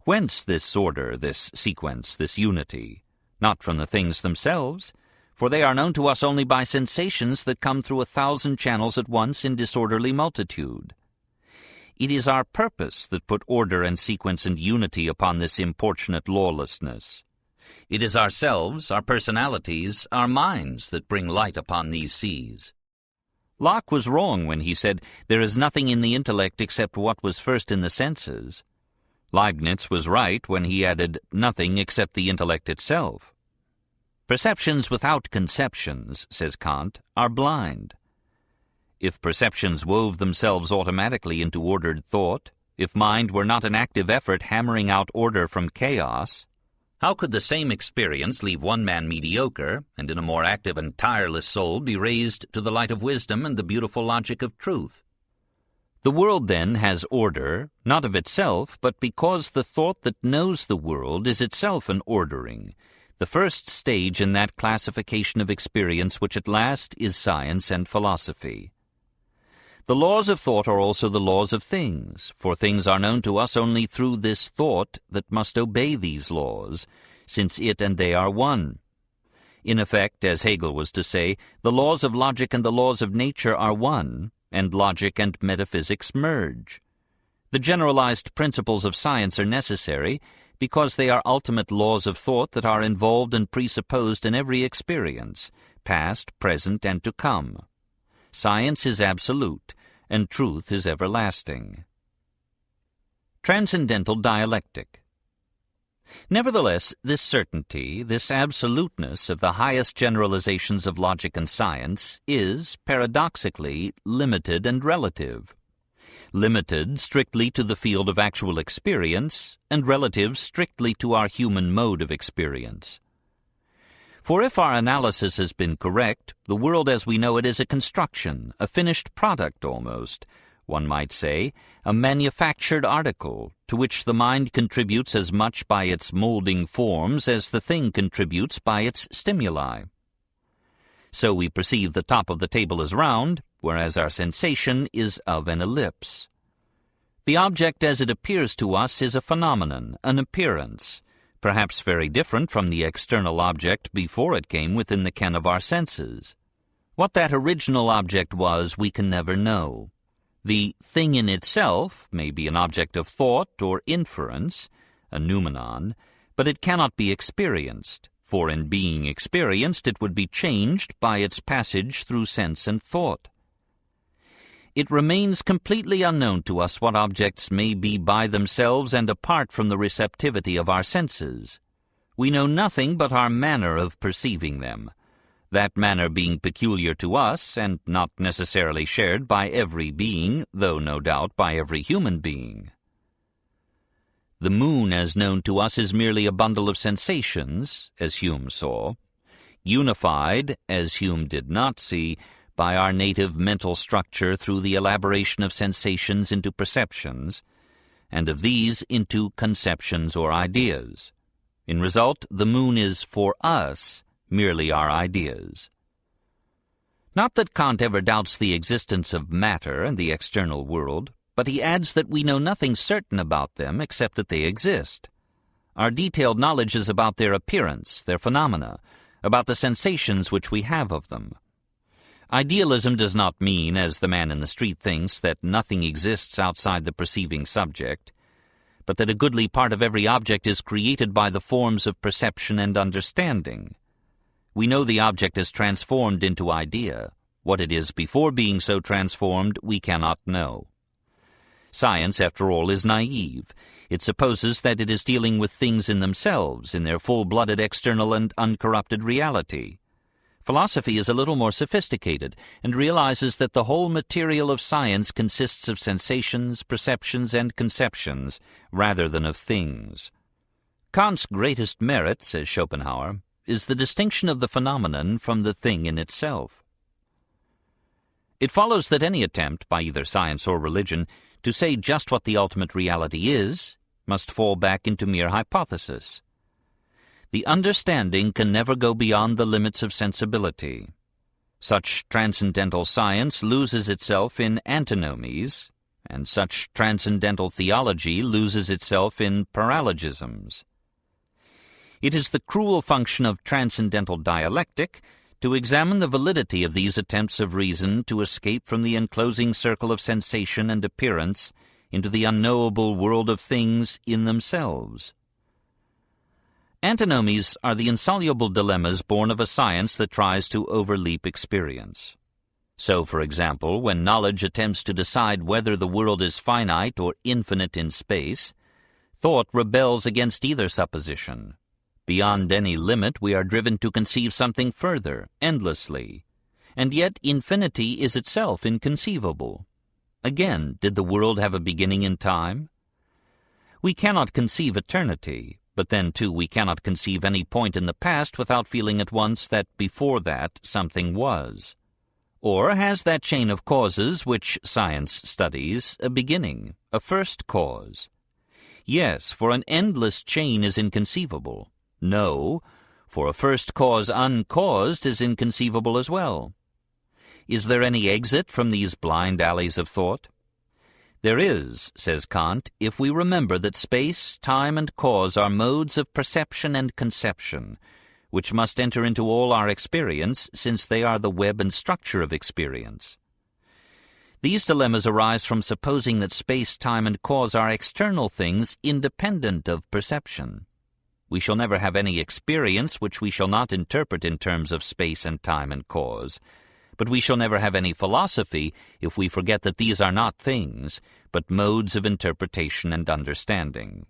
Whence this order, this sequence, this unity? Not from the things themselves, for they are known to us only by sensations that come through 1,000 channels at once in disorderly multitude. It is our purpose that put order and sequence and unity upon this importunate lawlessness. It is ourselves, our personalities, our minds that bring light upon these seas. Locke was wrong when he said, "There is nothing in the intellect except what was first in the senses." Leibniz was right when he added, "Nothing except the intellect itself." Perceptions without conceptions, says Kant, are blind. If perceptions wove themselves automatically into ordered thought, if mind were not an active effort hammering out order from chaos, how could the same experience leave one man mediocre, and in a more active and tireless soul be raised to the light of wisdom and the beautiful logic of truth? The world, then, has order, not of itself, but because the thought that knows the world is itself an ordering, the first stage in that classification of experience which at last is science and philosophy. The laws of thought are also the laws of things, for things are known to us only through this thought that must obey these laws, since it and they are one. In effect, as Hegel was to say, the laws of logic and the laws of nature are one, and logic and metaphysics merge. The generalized principles of science are necessary because they are ultimate laws of thought that are involved and presupposed in every experience, past, present, and to come. Science is absolute, and truth is everlasting. Transcendental dialectic. Nevertheless, this certainty, this absoluteness of the highest generalizations of logic and science is, paradoxically, limited and relative. Limited strictly to the field of actual experience, and relative strictly to our human mode of experience. For if our analysis has been correct, the world as we know it is a construction, a finished product almost, one might say, a manufactured article, to which the mind contributes as much by its molding forms as the thing contributes by its stimuli. So we perceive the top of the table as round, whereas our sensation is of an ellipse. The object as it appears to us is a phenomenon, an appearance, perhaps very different from the external object before it came within the ken of our senses. What that original object was, we can never know. The thing in itself may be an object of thought or inference, a noumenon, but it cannot be experienced, for in being experienced it would be changed by its passage through sense and thought. It remains completely unknown to us what objects may be by themselves and apart from the receptivity of our senses. We know nothing but our manner of perceiving them, that manner being peculiar to us and not necessarily shared by every being, though no doubt by every human being. The moon as known to us is merely a bundle of sensations, as Hume saw, unified, as Hume did not see, by our native mental structure through the elaboration of sensations into perceptions, and of these into conceptions or ideas. In result, the moon is, for us, merely our ideas. Not that Kant ever doubts the existence of matter and the external world, but he adds that we know nothing certain about them except that they exist. Our detailed knowledge is about their appearance, their phenomena, about the sensations which we have of them. Idealism does not mean, as the man in the street thinks, that nothing exists outside the perceiving subject, but that a goodly part of every object is created by the forms of perception and understanding. We know the object is transformed into idea. What it is before being so transformed, we cannot know. Science, after all, is naive. It supposes that it is dealing with things in themselves, in their full-blooded external and uncorrupted reality. Philosophy is a little more sophisticated and realizes that the whole material of science consists of sensations, perceptions, and conceptions, rather than of things. Kant's greatest merit, says Schopenhauer, is the distinction of the phenomenon from the thing in itself. It follows that any attempt, by either science or religion, to say just what the ultimate reality is, must fall back into mere hypothesis. The understanding can never go beyond the limits of sensibility. Such transcendental science loses itself in antinomies, and such transcendental theology loses itself in paralogisms. It is the cruel function of transcendental dialectic to examine the validity of these attempts of reason to escape from the enclosing circle of sensation and appearance into the unknowable world of things in themselves. Antinomies are the insoluble dilemmas born of a science that tries to overleap experience. So, for example, when knowledge attempts to decide whether the world is finite or infinite in space, thought rebels against either supposition. Beyond any limit we are driven to conceive something further, endlessly, and yet infinity is itself inconceivable. Again, did the world have a beginning in time? We cannot conceive eternity, but then, too, we cannot conceive any point in the past without feeling at once that before that something was. Or has that chain of causes which science studies a beginning, a first cause? Yes, for an endless chain is inconceivable. No, for a first cause uncaused is inconceivable as well. Is there any exit from these blind alleys of thought? There is, says Kant, if we remember that space, time, and cause are modes of perception and conception, which must enter into all our experience, since they are the web and structure of experience. These dilemmas arise from supposing that space, time, and cause are external things independent of perception. We shall never have any experience which we shall not interpret in terms of space and time and cause. But we shall never have any philosophy if we forget that these are not things, but modes of interpretation and understanding.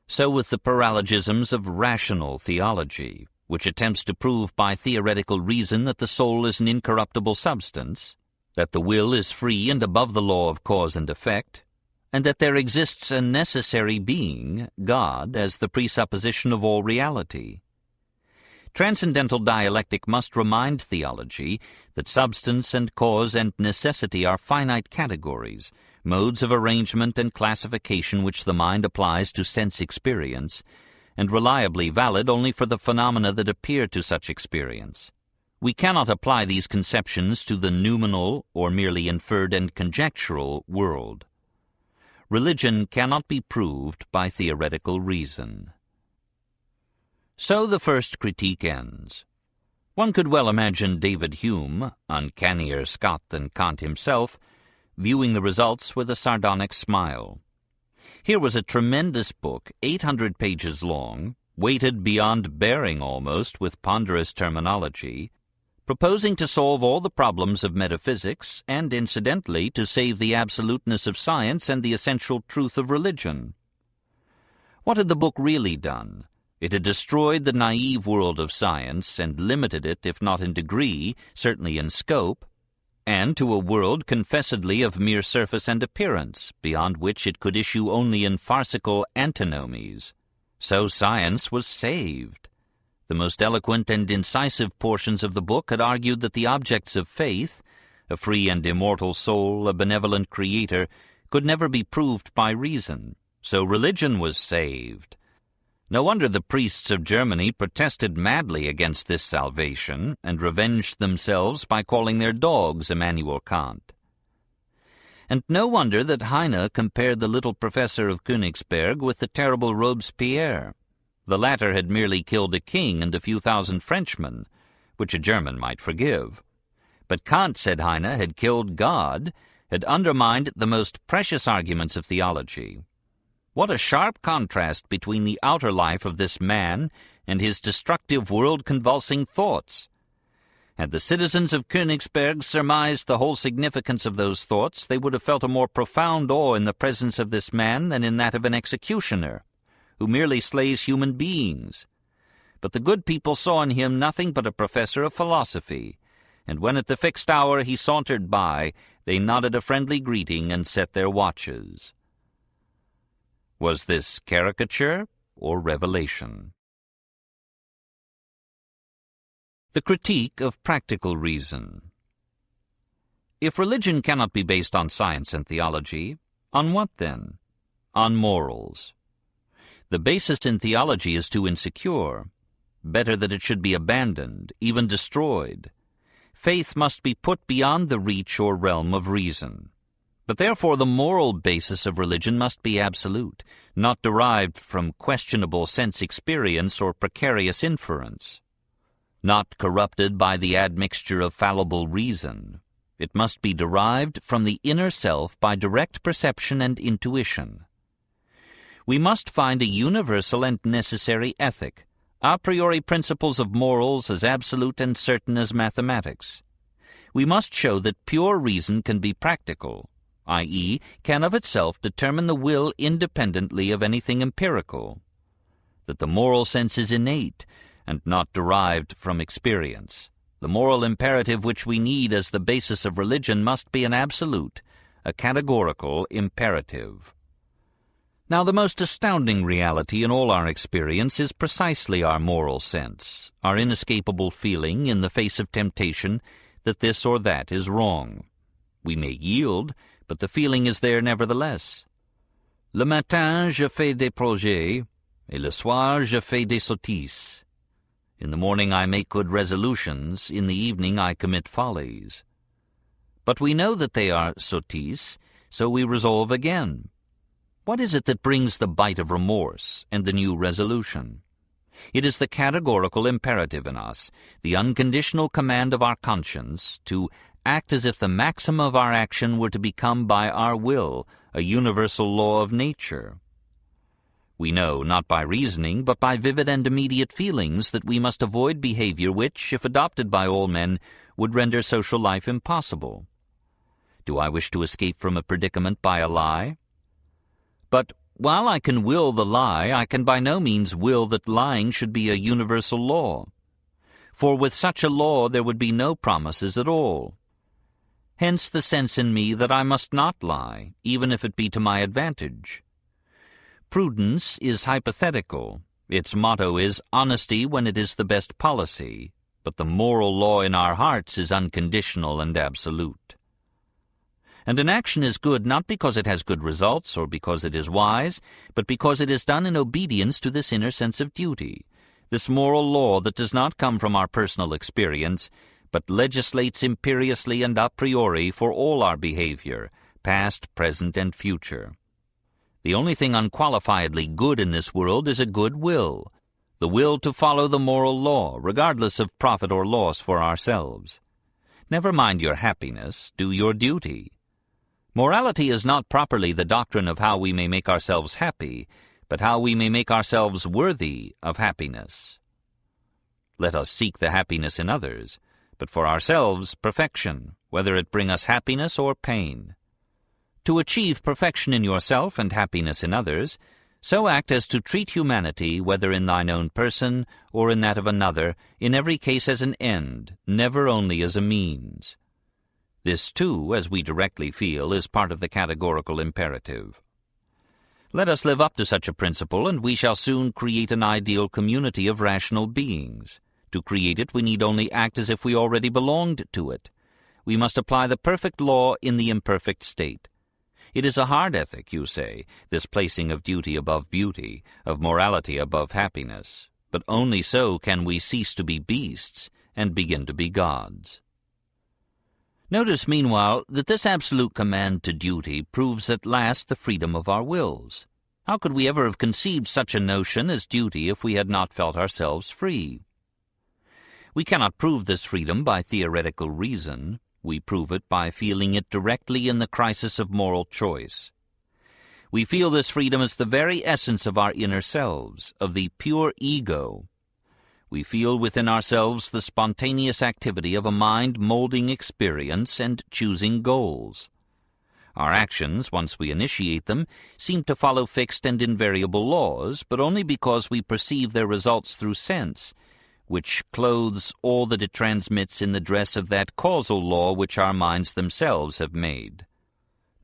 So with the paralogisms of rational theology, which attempts to prove by theoretical reason that the soul is an incorruptible substance, that the will is free and above the law of cause and effect, and that there exists a necessary being, God, as the presupposition of all reality. Transcendental dialectic must remind theology that substance and cause and necessity are finite categories, modes of arrangement and classification which the mind applies to sense experience, and reliably valid only for the phenomena that appear to such experience. We cannot apply these conceptions to the noumenal or merely inferred and conjectural world. Religion cannot be proved by theoretical reason. So the first critique ends. One could well imagine David Hume, uncannier Scot than Kant himself, viewing the results with a sardonic smile. Here was a tremendous book, 800 pages long, weighted beyond bearing almost with ponderous terminology, proposing to solve all the problems of metaphysics and, incidentally, to save the absoluteness of science and the essential truth of religion. What had the book really done? It had destroyed the naive world of science and limited it, if not in degree, certainly in scope, and to a world confessedly of mere surface and appearance, beyond which it could issue only in farcical antinomies. So science was saved. The most eloquent and incisive portions of the book had argued that the objects of faith, a free and immortal soul, a benevolent creator, could never be proved by reason. So religion was saved. No wonder the priests of Germany protested madly against this salvation and revenged themselves by calling their dogs Immanuel Kant. And no wonder that Heine compared the little professor of Königsberg with the terrible Robespierre. The latter had merely killed a king and a few thousand Frenchmen, which a German might forgive. But Kant, said Heine, had killed God, had undermined the most precious arguments of theology. What a sharp contrast between the outer life of this man and his destructive world-convulsing thoughts! Had the citizens of Königsberg surmised the whole significance of those thoughts, they would have felt a more profound awe in the presence of this man than in that of an executioner, who merely slays human beings. But the good people saw in him nothing but a professor of philosophy, and when at the fixed hour he sauntered by, they nodded a friendly greeting and set their watches. Was this caricature or revelation? The critique of practical reason. If religion cannot be based on science and theology, on what then? On morals. The basis in theology is too insecure. Better that it should be abandoned, even destroyed. Faith must be put beyond the reach or realm of reason. But therefore the moral basis of religion must be absolute, not derived from questionable sense experience or precarious inference. Not corrupted by the admixture of fallible reason. It must be derived from the inner self by direct perception and intuition. We must find a universal and necessary ethic, a priori principles of morals as absolute and certain as mathematics. We must show that pure reason can be practical, i.e., can of itself determine the will independently of anything empirical, that the moral sense is innate and not derived from experience. The moral imperative which we need as the basis of religion must be an absolute, a categorical imperative. Now, the most astounding reality in all our experience is precisely our moral sense, our inescapable feeling in the face of temptation that this or that is wrong. We may yield, but the feeling is there nevertheless. Le matin, je fais des projets, et le soir, je fais des sottises. In the morning I make good resolutions, in the evening I commit follies. But we know that they are sottises, so we resolve again. What is it that brings the bite of remorse and the new resolution? It is the categorical imperative in us, the unconditional command of our conscience to act as if the maxim of our action were to become by our will a universal law of nature. We know, not by reasoning, but by vivid and immediate feelings, that we must avoid behavior which, if adopted by all men, would render social life impossible. Do I wish to escape from a predicament by a lie? But while I can will the lie, I can by no means will that lying should be a universal law. For with such a law there would be no promises at all. Hence the sense in me that I must not lie, even if it be to my advantage. Prudence is hypothetical. Its motto is honesty when it is the best policy, but the moral law in our hearts is unconditional and absolute. And an action is good not because it has good results or because it is wise, but because it is done in obedience to this inner sense of duty, this moral law that does not come from our personal experience, but legislates imperiously and a priori for all our behavior, past, present, and future. The only thing unqualifiedly good in this world is a good will, the will to follow the moral law, regardless of profit or loss for ourselves. Never mind your happiness, do your duty. Morality is not properly the doctrine of how we may make ourselves happy, but how we may make ourselves worthy of happiness. Let us seek the happiness in others, but for ourselves perfection, whether it bring us happiness or pain. To achieve perfection in yourself and happiness in others, so act as to treat humanity, whether in thine own person or in that of another, in every case as an end, never only as a means. This, too, as we directly feel, is part of the categorical imperative. Let us live up to such a principle, and we shall soon create an ideal community of rational beings. To create it, we need only act as if we already belonged to it. We must apply the perfect law in the imperfect state. It is a hard ethic, you say, this placing of duty above beauty, of morality above happiness. But only so can we cease to be beasts and begin to be gods. Notice, meanwhile, that this absolute command to duty proves at last the freedom of our wills. How could we ever have conceived such a notion as duty if we had not felt ourselves free? We cannot prove this freedom by theoretical reason. We prove it by feeling it directly in the crisis of moral choice. We feel this freedom as the very essence of our inner selves, of the pure ego. We feel within ourselves the spontaneous activity of a mind molding experience and choosing goals. Our actions, once we initiate them, seem to follow fixed and invariable laws, but only because we perceive their results through sense, which clothes all that it transmits in the dress of that causal law which our minds themselves have made.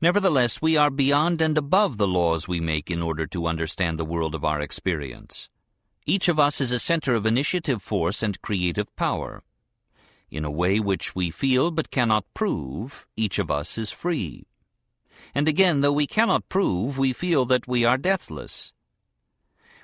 Nevertheless, we are beyond and above the laws we make in order to understand the world of our experience. Each of us is a center of initiative force and creative power. In a way which we feel but cannot prove, each of us is free. And again, though we cannot prove, we feel that we are deathless.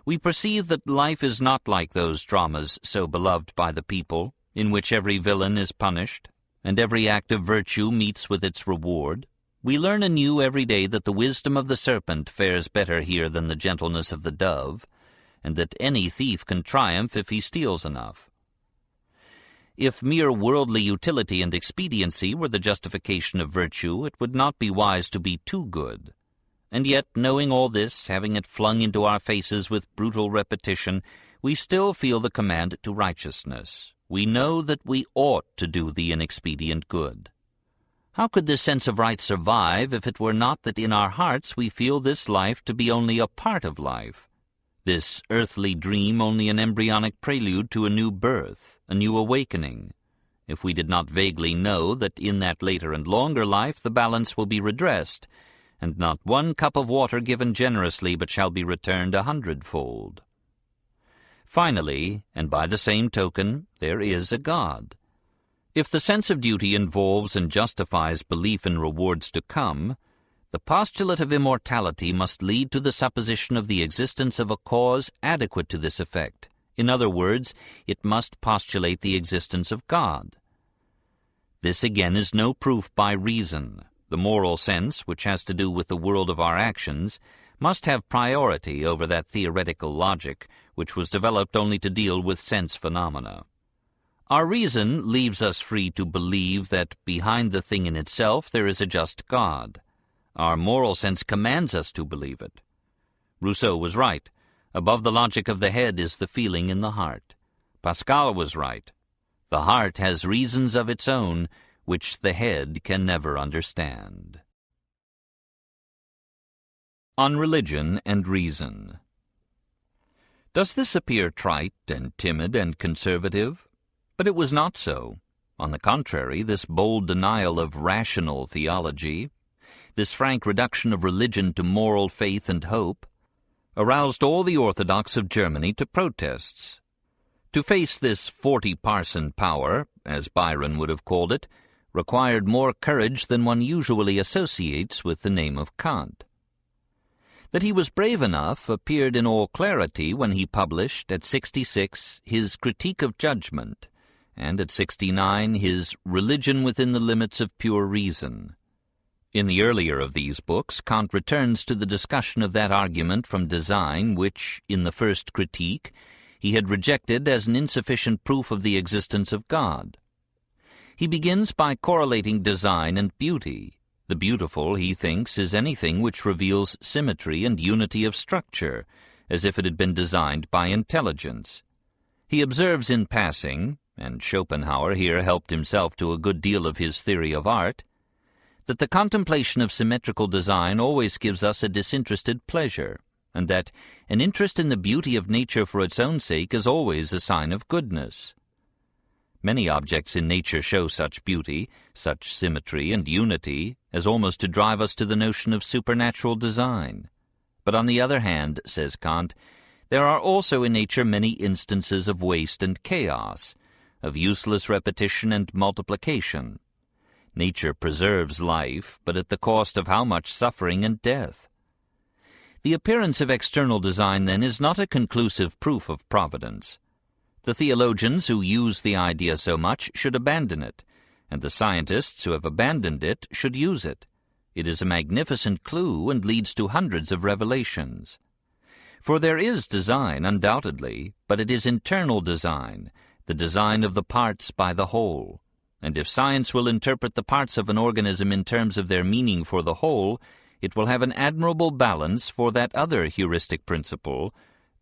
We perceive that life is not like those dramas so beloved by the people, in which every villain is punished, and every act of virtue meets with its reward. We learn anew every day that the wisdom of the serpent fares better here than the gentleness of the dove, and that any thief can triumph if he steals enough. If mere worldly utility and expediency were the justification of virtue, it would not be wise to be too good. And yet, knowing all this, having it flung into our faces with brutal repetition, we still feel the command to righteousness. We know that we ought to do the inexpedient good. How could this sense of right survive if it were not that in our hearts we feel this life to be only a part of life, this earthly dream only an embryonic prelude to a new birth, a new awakening? If we did not vaguely know that in that later and longer life the balance will be redressed, and not one cup of water given generously but shall be returned 100-fold. Finally, and by the same token, there is a God. If the sense of duty involves and justifies belief in rewards to come, the postulate of immortality must lead to the supposition of the existence of a cause adequate to this effect. In other words, it must postulate the existence of God. This again is no proof by reason. The moral sense, which has to do with the world of our actions, must have priority over that theoretical logic which was developed only to deal with sense phenomena. Our reason leaves us free to believe that behind the thing in itself there is a just God. Our moral sense commands us to believe it. Rousseau was right. Above the logic of the head is the feeling in the heart. Pascal was right. The heart has reasons of its own which the head can never understand. On Religion and Reason. Does this appear trite and timid and conservative? But it was not so. On the contrary, this bold denial of rational theology, this frank reduction of religion to moral faith and hope, aroused all the Orthodox of Germany to protests. To face this 40-parson power, as Byron would have called it, required more courage than one usually associates with the name of Kant. That he was brave enough appeared in all clarity when he published, at 66, his Critique of Judgment, and at 69 his Religion Within the Limits of Pure Reason. In the earlier of these books, Kant returns to the discussion of that argument from design which, in the first critique, he had rejected as an insufficient proof of the existence of God. He begins by correlating design and beauty. The beautiful, he thinks, is anything which reveals symmetry and unity of structure, as if it had been designed by intelligence. He observes in passing, and Schopenhauer here helped himself to a good deal of his theory of art, that the contemplation of symmetrical design always gives us a disinterested pleasure, and that an interest in the beauty of nature for its own sake is always a sign of goodness. Many objects in nature show such beauty, such symmetry and unity, as almost to drive us to the notion of supernatural design. But on the other hand, says Kant, there are also in nature many instances of waste and chaos, of useless repetition and multiplication. Nature preserves life, but at the cost of how much suffering and death. The appearance of external design, then, is not a conclusive proof of providence. The theologians who use the idea so much should abandon it, and the scientists who have abandoned it should use it. It is a magnificent clue and leads to hundreds of revelations. For there is design, undoubtedly, but it is internal design, the design of the parts by the whole. And if science will interpret the parts of an organism in terms of their meaning for the whole, it will have an admirable balance for that other heuristic principle,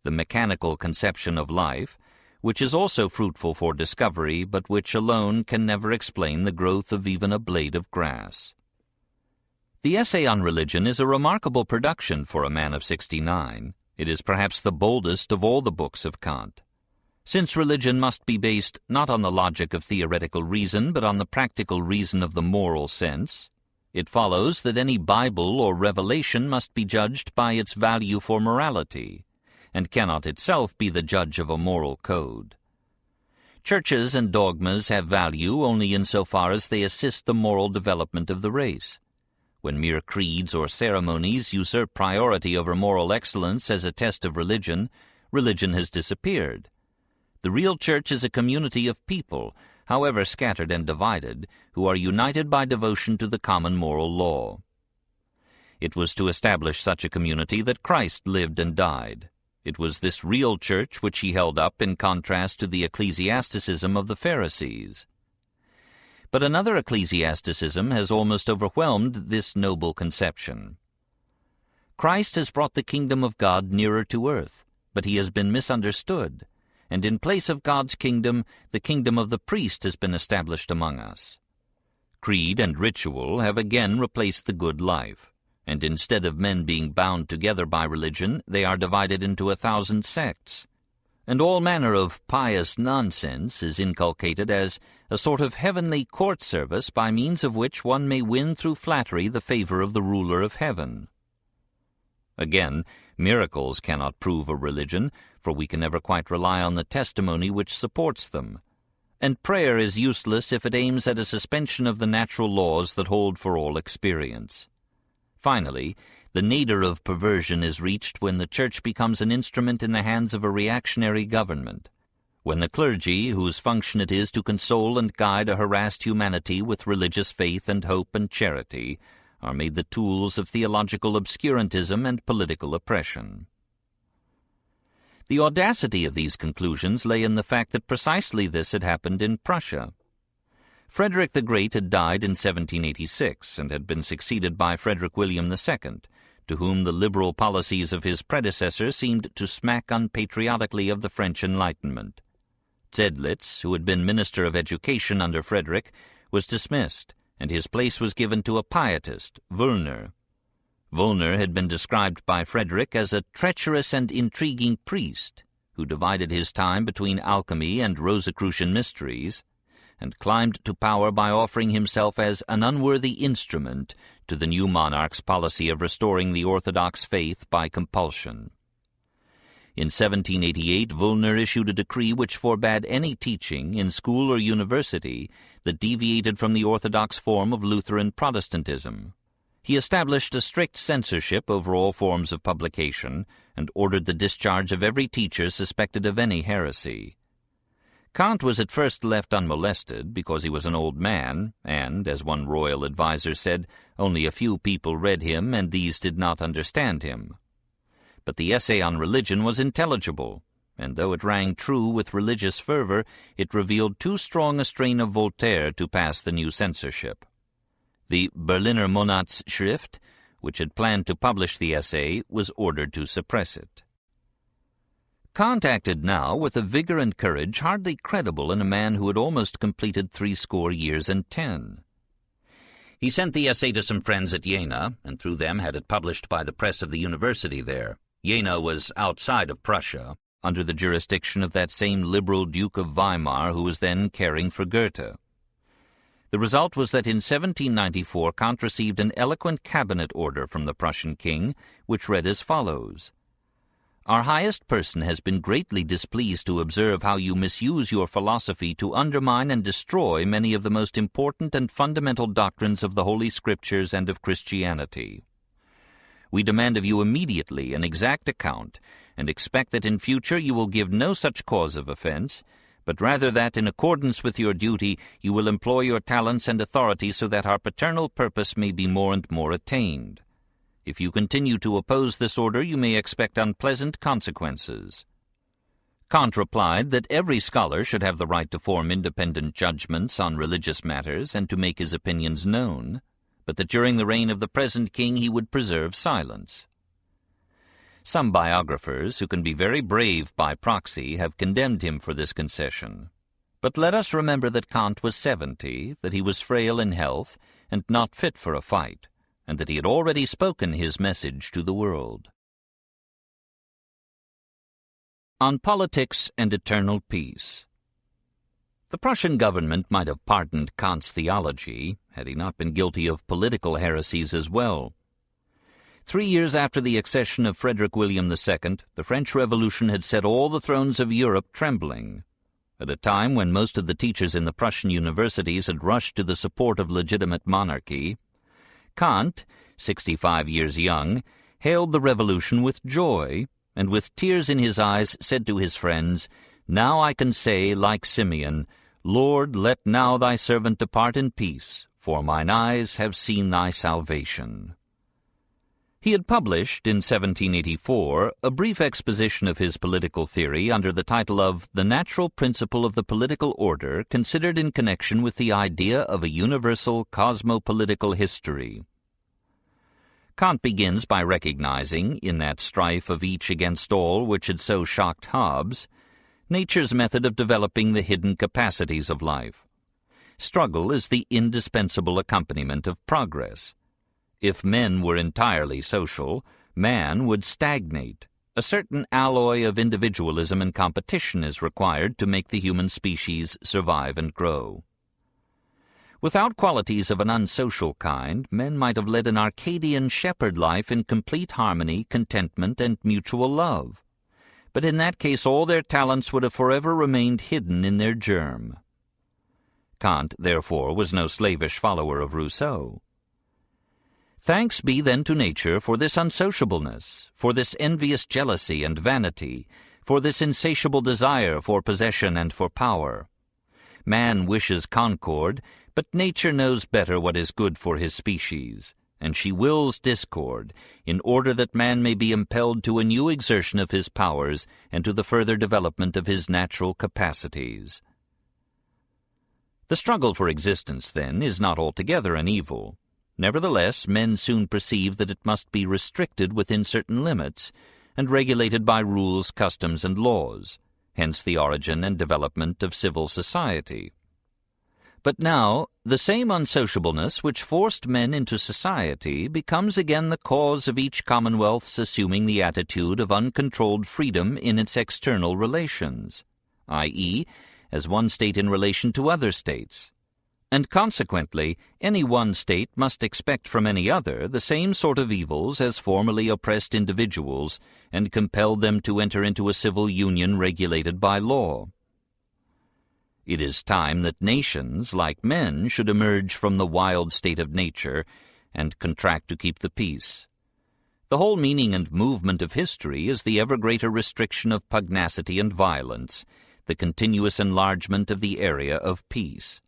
the mechanical conception of life, which is also fruitful for discovery, but which alone can never explain the growth of even a blade of grass. The essay on religion is a remarkable production for a man of 69. It is perhaps the boldest of all the books of Kant. Since religion must be based not on the logic of theoretical reason, but on the practical reason of the moral sense, it follows that any Bible or revelation must be judged by its value for morality, and cannot itself be the judge of a moral code. Churches and dogmas have value only insofar as they assist the moral development of the race. When mere creeds or ceremonies usurp priority over moral excellence as a test of religion, religion has disappeared. The real church is a community of people, however scattered and divided, who are united by devotion to the common moral law. It was to establish such a community that Christ lived and died. It was this real church which he held up in contrast to the ecclesiasticism of the Pharisees. But another ecclesiasticism has almost overwhelmed this noble conception. Christ has brought the kingdom of God nearer to earth, but he has been misunderstood, and in place of God's kingdom, the kingdom of the priest has been established among us. Creed and ritual have again replaced the good life, and instead of men being bound together by religion, they are divided into 1,000 sects, and all manner of pious nonsense is inculcated as a sort of heavenly court service by means of which one may win through flattery the favor of the ruler of heaven. Again, miracles cannot prove a religion, for we can never quite rely on the testimony which supports them, and prayer is useless if it aims at a suspension of the natural laws that hold for all experience. Finally, the nadir of perversion is reached when the Church becomes an instrument in the hands of a reactionary government, when the clergy, whose function it is to console and guide a harassed humanity with religious faith and hope and charity, are made the tools of theological obscurantism and political oppression. The audacity of these conclusions lay in the fact that precisely this had happened in Prussia. Frederick the Great had died in 1786 and had been succeeded by Frederick William II, to whom the liberal policies of his predecessor seemed to smack unpatriotically of the French Enlightenment. Zedlitz, who had been Minister of Education under Frederick, was dismissed, and his place was given to a pietist, Wöllner. Wöllner had been described by Frederick as a treacherous and intriguing priest who divided his time between alchemy and Rosicrucian mysteries, and climbed to power by offering himself as an unworthy instrument to the new monarch's policy of restoring the Orthodox faith by compulsion. In 1788, Wöllner issued a decree which forbade any teaching, in school or university, that deviated from the orthodox form of Lutheran Protestantism. He established a strict censorship over all forms of publication and ordered the discharge of every teacher suspected of any heresy. Kant was at first left unmolested because he was an old man, and, as one royal adviser said, only a few people read him, and these did not understand him. But the essay on religion was intelligible, and though it rang true with religious fervor, it revealed too strong a strain of Voltaire to pass the new censorship. The Berliner Monatsschrift, which had planned to publish the essay, was ordered to suppress it. Kant acted now with a vigor and courage hardly credible in a man who had almost completed 80 years and 10. He sent the essay to some friends at Jena, and through them had it published by the press of the university there. Jena was outside of Prussia, under the jurisdiction of that same liberal Duke of Weimar who was then caring for Goethe. The result was that in 1794 Kant received an eloquent cabinet order from the Prussian king, which read as follows: "Our highest person has been greatly displeased to observe how you misuse your philosophy to undermine and destroy many of the most important and fundamental doctrines of the Holy Scriptures and of Christianity. We demand of you immediately an exact account, and expect that in future you will give no such cause of offense, but rather that, in accordance with your duty, you will employ your talents and authority so that our paternal purpose may be more and more attained. If you continue to oppose this order, you may expect unpleasant consequences." Kant replied that every scholar should have the right to form independent judgments on religious matters and to make his opinions known, but that during the reign of the present king he would preserve silence. Some biographers, who can be very brave by proxy, have condemned him for this concession. But let us remember that Kant was 70, that he was frail in health, and not fit for a fight, and that he had already spoken his message to the world. On Politics and Eternal Peace. The Prussian government might have pardoned Kant's theology had he not been guilty of political heresies as well. 3 years after the accession of Frederick William II, the French Revolution had set all the thrones of Europe trembling. At a time when most of the teachers in the Prussian universities had rushed to the support of legitimate monarchy, Kant, 65 years young, hailed the revolution with joy, and with tears in his eyes said to his friends, "Now I can say, like Simeon, Lord, let now thy servant depart in peace, for mine eyes have seen thy salvation." He had published, in 1784, a brief exposition of his political theory under the title of The Natural Principle of the Political Order Considered in Connection with the Idea of a Universal Cosmopolitical History. Kant begins by recognizing, in that strife of each against all which had so shocked Hobbes, nature's method of developing the hidden capacities of life. Struggle is the indispensable accompaniment of progress. If men were entirely social, man would stagnate. A certain alloy of individualism and competition is required to make the human species survive and grow. Without qualities of an unsocial kind, men might have led an Arcadian shepherd life in complete harmony, contentment, and mutual love. But in that case all their talents would have forever remained hidden in their germ. Kant, therefore, was no slavish follower of Rousseau. Thanks be then to nature for this unsociableness, for this envious jealousy and vanity, for this insatiable desire for possession and for power. Man wishes concord, but nature knows better what is good for his species, and she wills discord, in order that man may be impelled to a new exertion of his powers and to the further development of his natural capacities. The struggle for existence, then, is not altogether an evil. Nevertheless, men soon perceive that it must be restricted within certain limits and regulated by rules, customs, and laws, hence the origin and development of civil society. But now, the same unsociableness which forced men into society becomes again the cause of each commonwealth's assuming the attitude of uncontrolled freedom in its external relations, i.e., as one state in relation to other states. And consequently, any one state must expect from any other the same sort of evils as formerly oppressed individuals and compelled them to enter into a civil union regulated by law. It is time that nations, like men, should emerge from the wild state of nature and contract to keep the peace. The whole meaning and movement of history is the ever greater restriction of pugnacity and violence, the continuous enlargement of the area of peace.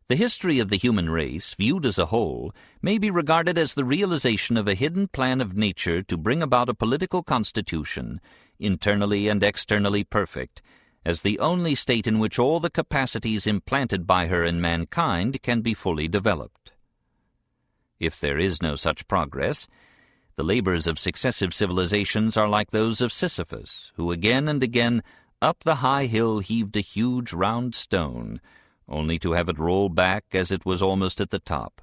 The history of the human race, viewed as a whole, may be regarded as the realization of a hidden plan of nature to bring about a political constitution, internally and externally perfect, as the only state in which all the capacities implanted by her in mankind can be fully developed. If there is no such progress, the labors of successive civilizations are like those of Sisyphus, who again and again up the high hill heaved a huge round stone, only to have it roll back as it was almost at the top.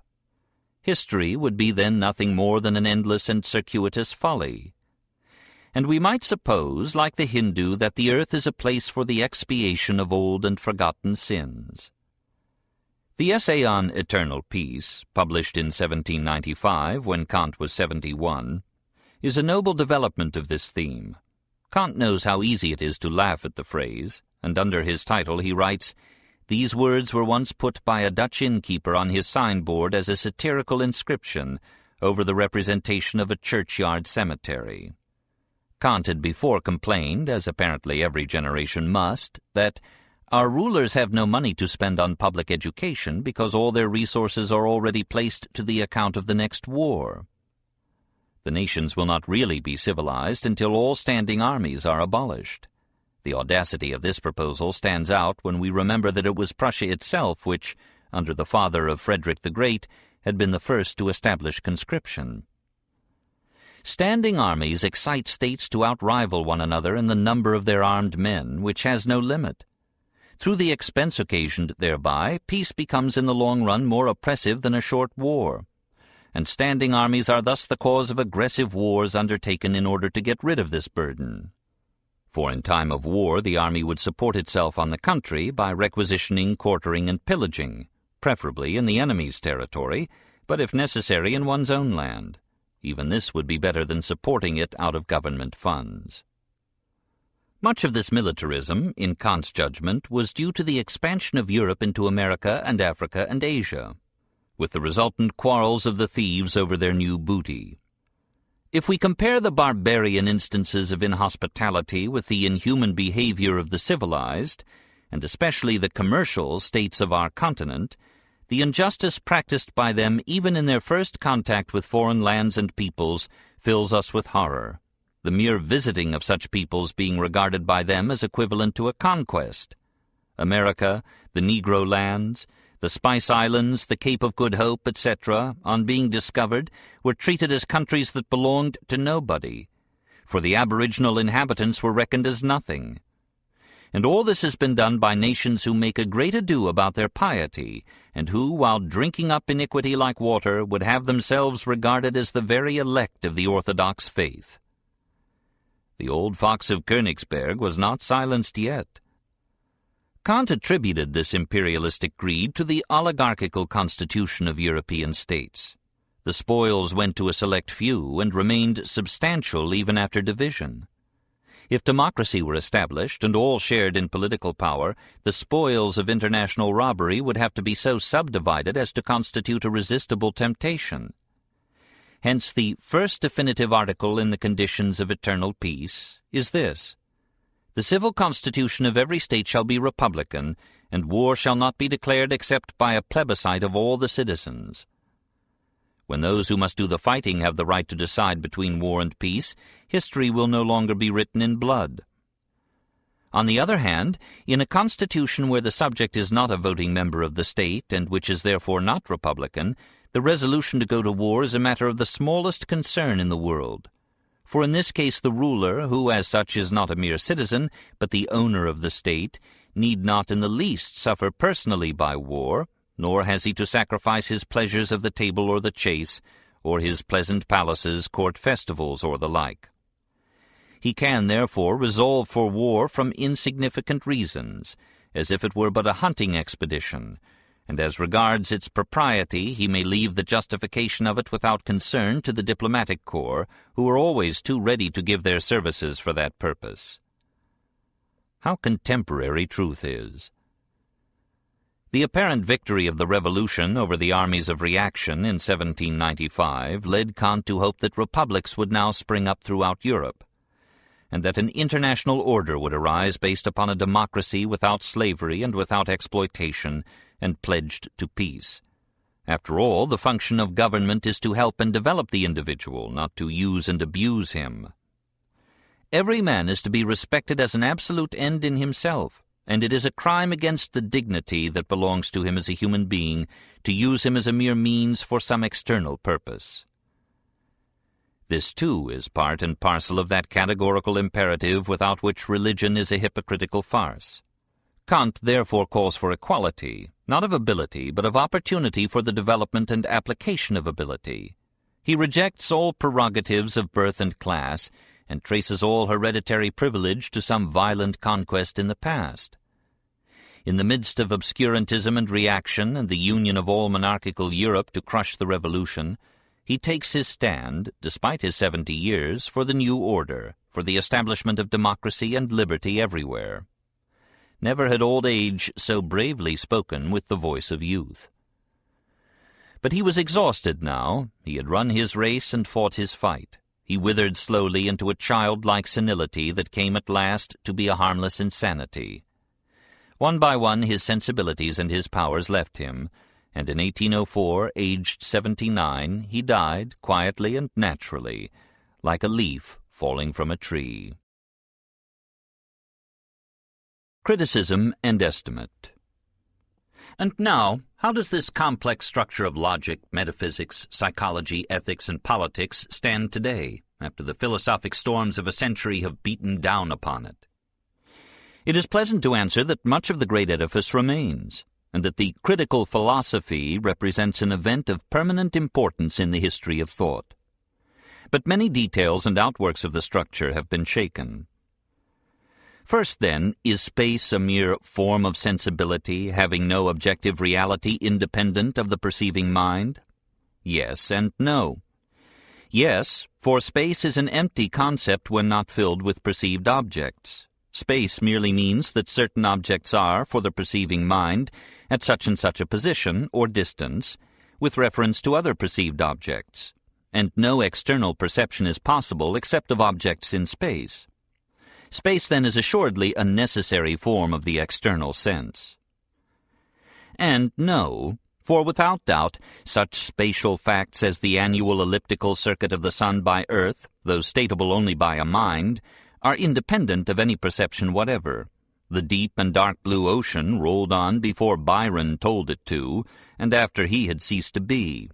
History would be then nothing more than an endless and circuitous folly. And we might suppose, like the Hindu, that the earth is a place for the expiation of old and forgotten sins. The essay on Eternal Peace, published in 1795, when Kant was 71, is a noble development of this theme. Kant knows how easy it is to laugh at the phrase, and under his title he writes, "These words were once put by a Dutch innkeeper on his signboard as a satirical inscription over the representation of a churchyard cemetery." Kant had before complained, as apparently every generation must, that our rulers have no money to spend on public education because all their resources are already placed to the account of the next war. The nations will not really be civilized until all standing armies are abolished. The audacity of this proposal stands out when we remember that it was Prussia itself which, under the father of Frederick the Great, had been the first to establish conscription. Standing armies excite states to outrival one another in the number of their armed men, which has no limit. Through the expense occasioned thereby, peace becomes in the long run more oppressive than a short war, and standing armies are thus the cause of aggressive wars undertaken in order to get rid of this burden. For in time of war the army would support itself on the country by requisitioning, quartering, and pillaging, preferably in the enemy's territory, but if necessary in one's own land. Even this would be better than supporting it out of government funds. Much of this militarism, in Kant's judgment, was due to the expansion of Europe into America and Africa and Asia, with the resultant quarrels of the thieves over their new booty. If we compare the barbarian instances of inhospitality with the inhuman behavior of the civilized, and especially the commercial states of our continent, the injustice practiced by them even in their first contact with foreign lands and peoples fills us with horror, the mere visiting of such peoples being regarded by them as equivalent to a conquest. America, the Negro lands, the Spice Islands, the Cape of Good Hope, etc., on being discovered, were treated as countries that belonged to nobody, for the aboriginal inhabitants were reckoned as nothing. And all this has been done by nations who make a great ado about their piety, and who, while drinking up iniquity like water, would have themselves regarded as the very elect of the orthodox faith. The old fox of Königsberg was not silenced yet. Kant attributed this imperialistic greed to the oligarchical constitution of European states. The spoils went to a select few and remained substantial even after division. If democracy were established and all shared in political power, the spoils of international robbery would have to be so subdivided as to constitute a resistible temptation. Hence the first definitive article in the conditions of eternal peace is this: the civil constitution of every state shall be republican, and war shall not be declared except by a plebiscite of all the citizens. When those who must do the fighting have the right to decide between war and peace, history will no longer be written in blood. On the other hand, in a constitution where the subject is not a voting member of the state, and which is therefore not republican, the resolution to go to war is a matter of the smallest concern in the world. For in this case the ruler, who as such is not a mere citizen, but the owner of the state, need not in the least suffer personally by war, nor has he to sacrifice his pleasures of the table or the chase, or his pleasant palaces, court festivals, or the like. He can, therefore, resolve for war from insignificant reasons, as if it were but a hunting expedition, and as regards its propriety he may leave the justification of it without concern to the diplomatic corps, who are always too ready to give their services for that purpose. How contemporary truth is! The apparent victory of the Revolution over the armies of reaction in 1795 led Kant to hope that republics would now spring up throughout Europe, and that an international order would arise based upon a democracy without slavery and without exploitation, and pledged to peace. After all, the function of government is to help and develop the individual, not to use and abuse him. Every man is to be respected as an absolute end in himself, and it is a crime against the dignity that belongs to him as a human being to use him as a mere means for some external purpose. This, too, is part and parcel of that categorical imperative without which religion is a hypocritical farce. Kant therefore calls for equality, not of ability, but of opportunity for the development and application of ability. He rejects all prerogatives of birth and class, and traces all hereditary privilege to some violent conquest in the past. In the midst of obscurantism and reaction and the union of all monarchical Europe to crush the Revolution, he takes his stand, despite his 70 years, for the new order, for the establishment of democracy and liberty everywhere. Never had old age so bravely spoken with the voice of youth. But he was exhausted now. He had run his race and fought his fight. He withered slowly into a childlike senility that came at last to be a harmless insanity. One by one his sensibilities and his powers left him, and in 1804, aged 79, he died quietly and naturally, like a leaf falling from a tree. Criticism and estimate. And now, how does this complex structure of logic, metaphysics, psychology, ethics, and politics stand today, after the philosophic storms of a century have beaten down upon it? It is pleasant to answer that much of the great edifice remains, and that the critical philosophy represents an event of permanent importance in the history of thought. But many details and outworks of the structure have been shaken. First, then, is space a mere form of sensibility, having no objective reality independent of the perceiving mind? Yes and no. Yes, for space is an empty concept when not filled with perceived objects. Space merely means that certain objects are, for the perceiving mind, at such and such a position or distance, with reference to other perceived objects, and no external perception is possible except of objects in space. Space, then, is assuredly a necessary form of the external sense. And no, for without doubt, such spatial facts as the annual elliptical circuit of the sun by Earth, though stateable only by a mind, are independent of any perception whatever. The deep and dark blue ocean rolled on before Byron told it to, and after he had ceased to be.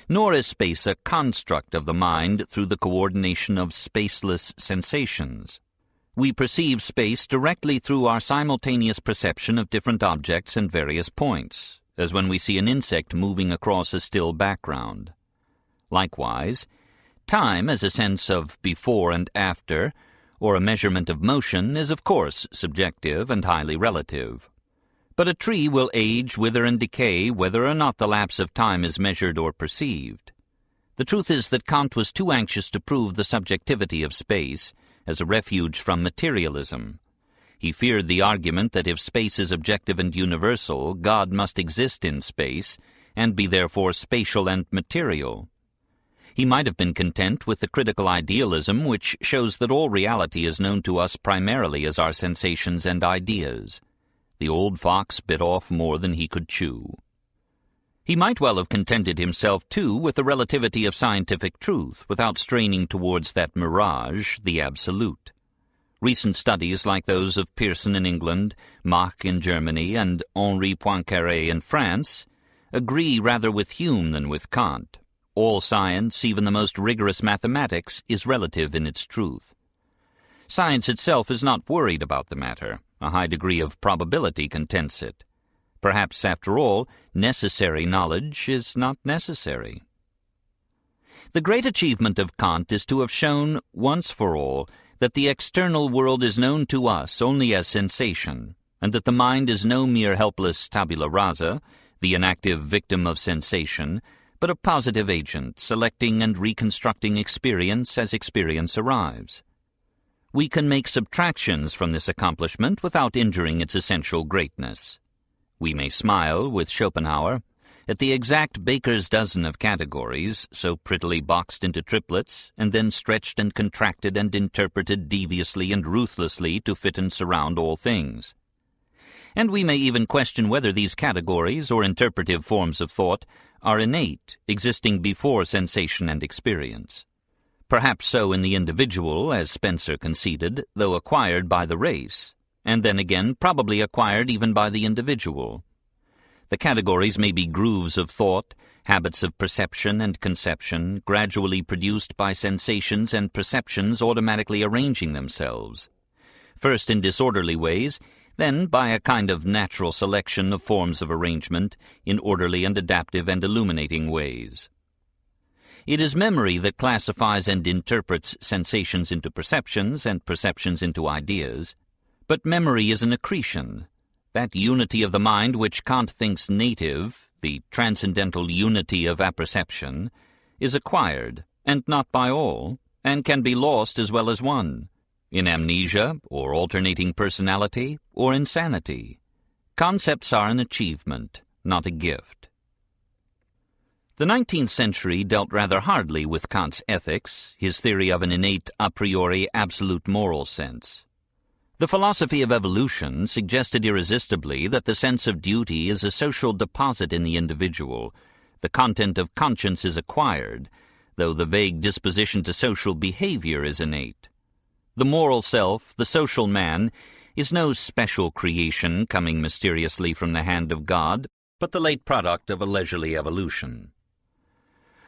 Nor is space a construct of the mind through the coordination of spaceless sensations. We perceive space directly through our simultaneous perception of different objects and various points, as when we see an insect moving across a still background. Likewise, time as a sense of before and after, or a measurement of motion, is of course subjective and highly relative. But a tree will age, wither, and decay whether or not the lapse of time is measured or perceived. The truth is that Kant was too anxious to prove the subjectivity of space as a refuge from materialism. He feared the argument that if space is objective and universal, God must exist in space, and be therefore spatial and material. He might have been content with the critical idealism which shows that all reality is known to us primarily as our sensations and ideas. The old fox bit off more than he could chew. He might well have contented himself, too, with the relativity of scientific truth, without straining towards that mirage, the absolute. Recent studies like those of Pearson in England, Mach in Germany, and Henri Poincaré in France agree rather with Hume than with Kant. All science, even the most rigorous mathematics, is relative in its truth. Science itself is not worried about the matter. A high degree of probability contents it. Perhaps, after all, necessary knowledge is not necessary. The great achievement of Kant is to have shown, once for all, that the external world is known to us only as sensation, and that the mind is no mere helpless tabula rasa, the inactive victim of sensation, but a positive agent, selecting and reconstructing experience as experience arrives. We can make subtractions from this accomplishment without injuring its essential greatness. We may smile, with Schopenhauer, at the exact baker's dozen of categories, so prettily boxed into triplets, and then stretched and contracted and interpreted deviously and ruthlessly to fit and surround all things. And we may even question whether these categories, or interpretive forms of thought, are innate, existing before sensation and experience. Perhaps so in the individual, as Spencer conceded, though acquired by the race, and then again probably acquired even by the individual. The categories may be grooves of thought, habits of perception and conception, gradually produced by sensations and perceptions automatically arranging themselves, first in disorderly ways, then by a kind of natural selection of forms of arrangement in orderly and adaptive and illuminating ways. It is memory that classifies and interprets sensations into perceptions and perceptions into ideas, but memory is an accretion. That unity of the mind which Kant thinks native, the transcendental unity of apperception, is acquired, and not by all, and can be lost as well as won, in amnesia, or alternating personality, or insanity. Concepts are an achievement, not a gift. The 19th century dealt rather hardly with Kant's ethics, his theory of an innate a priori absolute moral sense. The philosophy of evolution suggested irresistibly that the sense of duty is a social deposit in the individual. The content of conscience is acquired, though the vague disposition to social behavior is innate. The moral self, the social man, is no special creation coming mysteriously from the hand of God, but the late product of a leisurely evolution.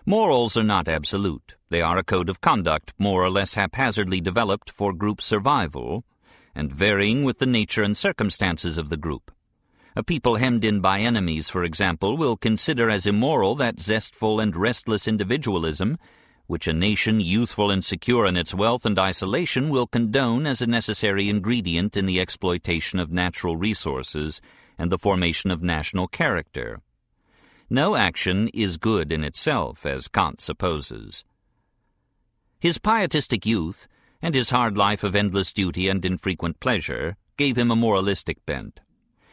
Morals are not absolute. They are a code of conduct more or less haphazardly developed for group survival, and varying with the nature and circumstances of the group. A people hemmed in by enemies, for example, will consider as immoral that zestful and restless individualism which a nation youthful and secure in its wealth and isolation will condone as a necessary ingredient in the exploitation of natural resources and the formation of national character. No action is good in itself, as Kant supposes. His pietistic youth, and his hard life of endless duty and infrequent pleasure, gave him a moralistic bent.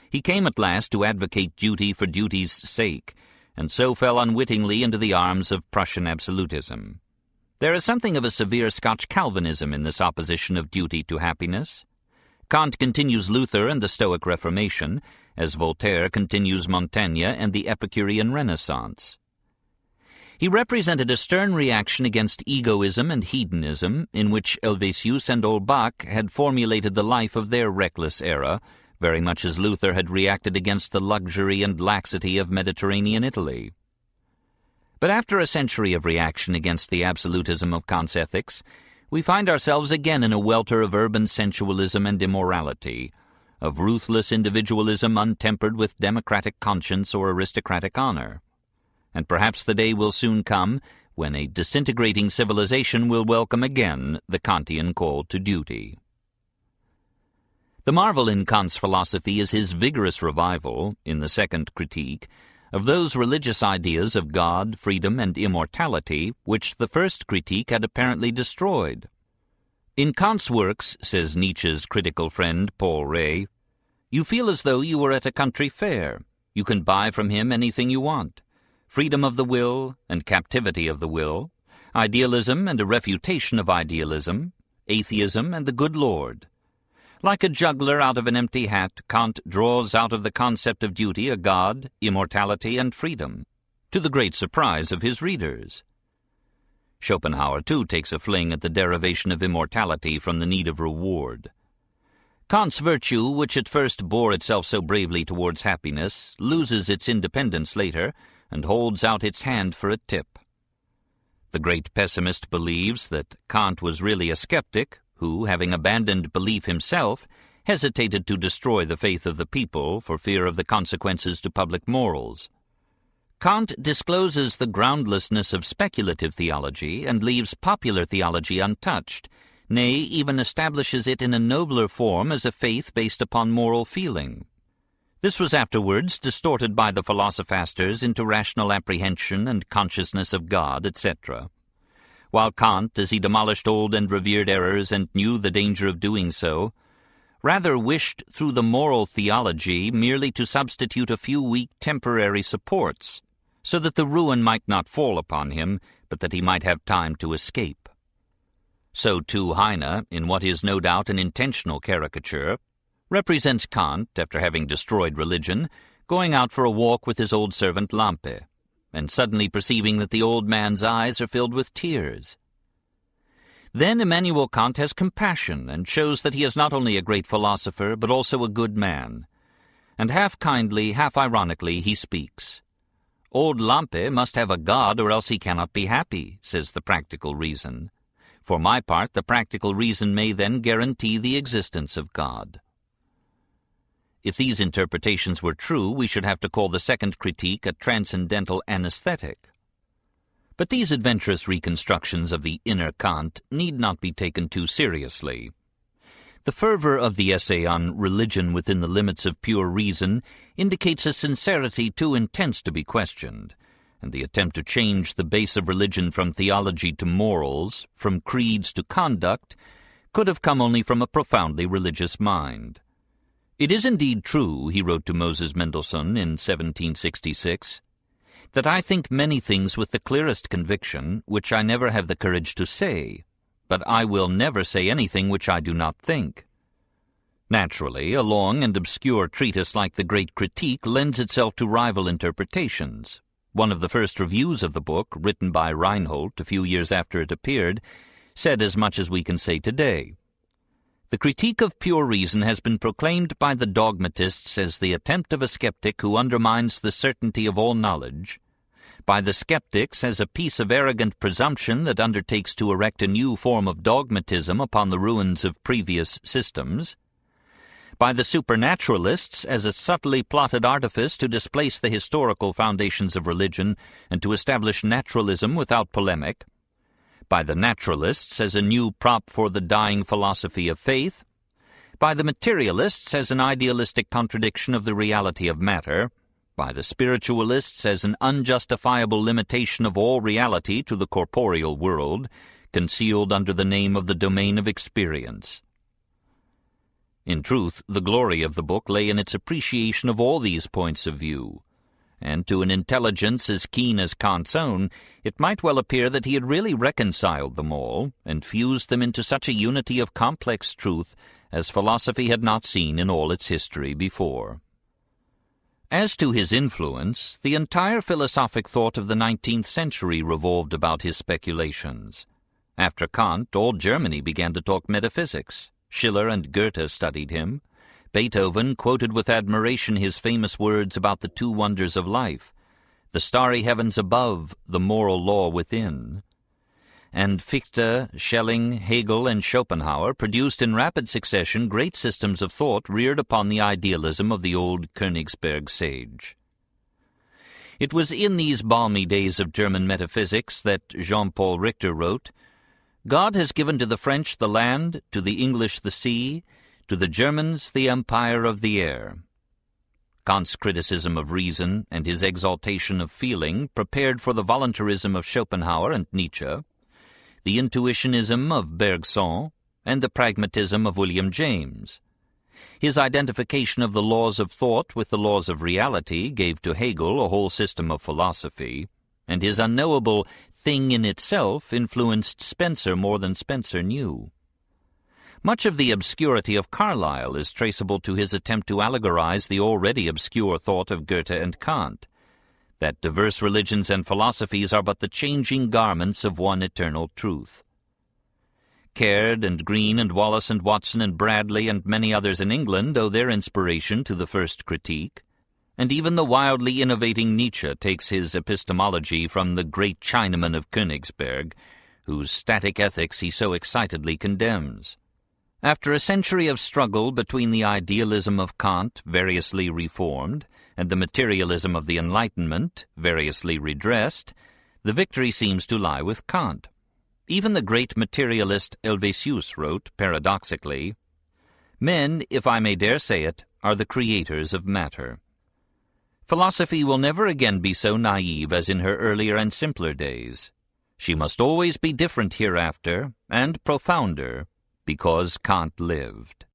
He came at last to advocate duty for duty's sake, and so fell unwittingly into the arms of Prussian absolutism. There is something of a severe Scotch Calvinism in this opposition of duty to happiness. Kant continues Luther and the Stoic Reformation, as Voltaire continues Montaigne and the Epicurean Renaissance. He represented a stern reaction against egoism and hedonism, in which Helvetius and Holbach had formulated the life of their reckless era, very much as Luther had reacted against the luxury and laxity of Mediterranean Italy. But after a century of reaction against the absolutism of Kant's ethics, we find ourselves again in a welter of urban sensualism and immorality, of ruthless individualism untempered with democratic conscience or aristocratic honor. And perhaps the day will soon come when a disintegrating civilization will welcome again the Kantian call to duty. The marvel in Kant's philosophy is his vigorous revival, in the second critique, of those religious ideas of God, freedom, and immortality which the first critique had apparently destroyed. In Kant's works, says Nietzsche's critical friend Paul Ray, you feel as though you were at a country fair. You can buy from him anything you want. Freedom of the will and captivity of the will, idealism and a refutation of idealism, atheism and the good Lord. Like a juggler out of an empty hat, Kant draws out of the concept of duty a God, immortality, and freedom. to the great surprise of his readers. Schopenhauer, too, takes a fling at the derivation of immortality from the need of reward. Kant's virtue, which at first bore itself so bravely towards happiness, loses its independence later and holds out its hand for a tip. The great pessimist believes that Kant was really a skeptic who, having abandoned belief himself, hesitated to destroy the faith of the people for fear of the consequences to public morals. Kant discloses the groundlessness of speculative theology and leaves popular theology untouched, nay, even establishes it in a nobler form as a faith based upon moral feeling. This was afterwards distorted by the philosophasters into rational apprehension and consciousness of God, etc. While Kant, as he demolished old and revered errors and knew the danger of doing so, rather wished through the moral theology merely to substitute a few weak temporary supports, so that the ruin might not fall upon him, but that he might have time to escape. So too Heine, in what is no doubt an intentional caricature, represents Kant, after having destroyed religion, going out for a walk with his old servant Lampe, and suddenly perceiving that the old man's eyes are filled with tears. Then Immanuel Kant has compassion and shows that he is not only a great philosopher, but also a good man. And half kindly, half ironically, he speaks. "Old Lampe must have a god or else he cannot be happy," says the practical reason. For my part, the practical reason may then guarantee the existence of God. If these interpretations were true, we should have to call the second critique a transcendental anesthetic. But these adventurous reconstructions of the inner Kant need not be taken too seriously. The fervor of the essay on religion within the limits of pure reason indicates a sincerity too intense to be questioned, and the attempt to change the base of religion from theology to morals, from creeds to conduct, could have come only from a profoundly religious mind. "It is indeed true," he wrote to Moses Mendelssohn in 1766, "that I think many things with the clearest conviction, which I never have the courage to say, but I will never say anything which I do not think." Naturally, a long and obscure treatise like the Great Critique lends itself to rival interpretations. One of the first reviews of the book, written by Reinhold a few years after it appeared, said as much as we can say today. "The Critique of Pure Reason has been proclaimed by the dogmatists as the attempt of a skeptic who undermines the certainty of all knowledge, by the skeptics as a piece of arrogant presumption that undertakes to erect a new form of dogmatism upon the ruins of previous systems, by the supernaturalists as a subtly plotted artifice to displace the historical foundations of religion and to establish naturalism without polemic, by the naturalists as a new prop for the dying philosophy of faith, by the materialists as an idealistic contradiction of the reality of matter, by the spiritualists as an unjustifiable limitation of all reality to the corporeal world, concealed under the name of the domain of experience." In truth, the glory of the book lay in its appreciation of all these points of view, and to an intelligence as keen as Kant's own, it might well appear that he had really reconciled them all, and fused them into such a unity of complex truth as philosophy had not seen in all its history before. As to his influence, the entire philosophic thought of the 19th century revolved about his speculations. After Kant, all Germany began to talk metaphysics. Schiller and Goethe studied him. Beethoven quoted with admiration his famous words about the two wonders of life, the starry heavens above, the moral law within. And Fichte, Schelling, Hegel, and Schopenhauer produced in rapid succession great systems of thought reared upon the idealism of the old Königsberg sage. It was in these balmy days of German metaphysics that Jean-Paul Richter wrote, "God has given to the French the land, to the English the sea, to the Germans the empire of the air." Kant's criticism of reason and his exaltation of feeling prepared for the voluntarism of Schopenhauer and Nietzsche, the intuitionism of Bergson, and the pragmatism of William James. His identification of the laws of thought with the laws of reality gave to Hegel a whole system of philosophy, and his unknowable thing in itself influenced Spencer more than Spencer knew. Much of the obscurity of Carlyle is traceable to his attempt to allegorize the already obscure thought of Goethe and Kant. that diverse religions and philosophies are but the changing garments of one eternal truth. Caird and Green and Wallace and Watson and Bradley and many others in England owe their inspiration to the first critique, and even the wildly innovating Nietzsche takes his epistemology from the great Chinaman of Königsberg, whose static ethics he so excitedly condemns. After a century of struggle between the idealism of Kant, variously reformed, and the materialism of the Enlightenment, variously redressed, the victory seems to lie with Kant. Even the great materialist Helvetius wrote, paradoxically, "Men, if I may dare say it, are the creators of matter." Philosophy will never again be so naive as in her earlier and simpler days. She must always be different hereafter, and profounder, because Kant lived.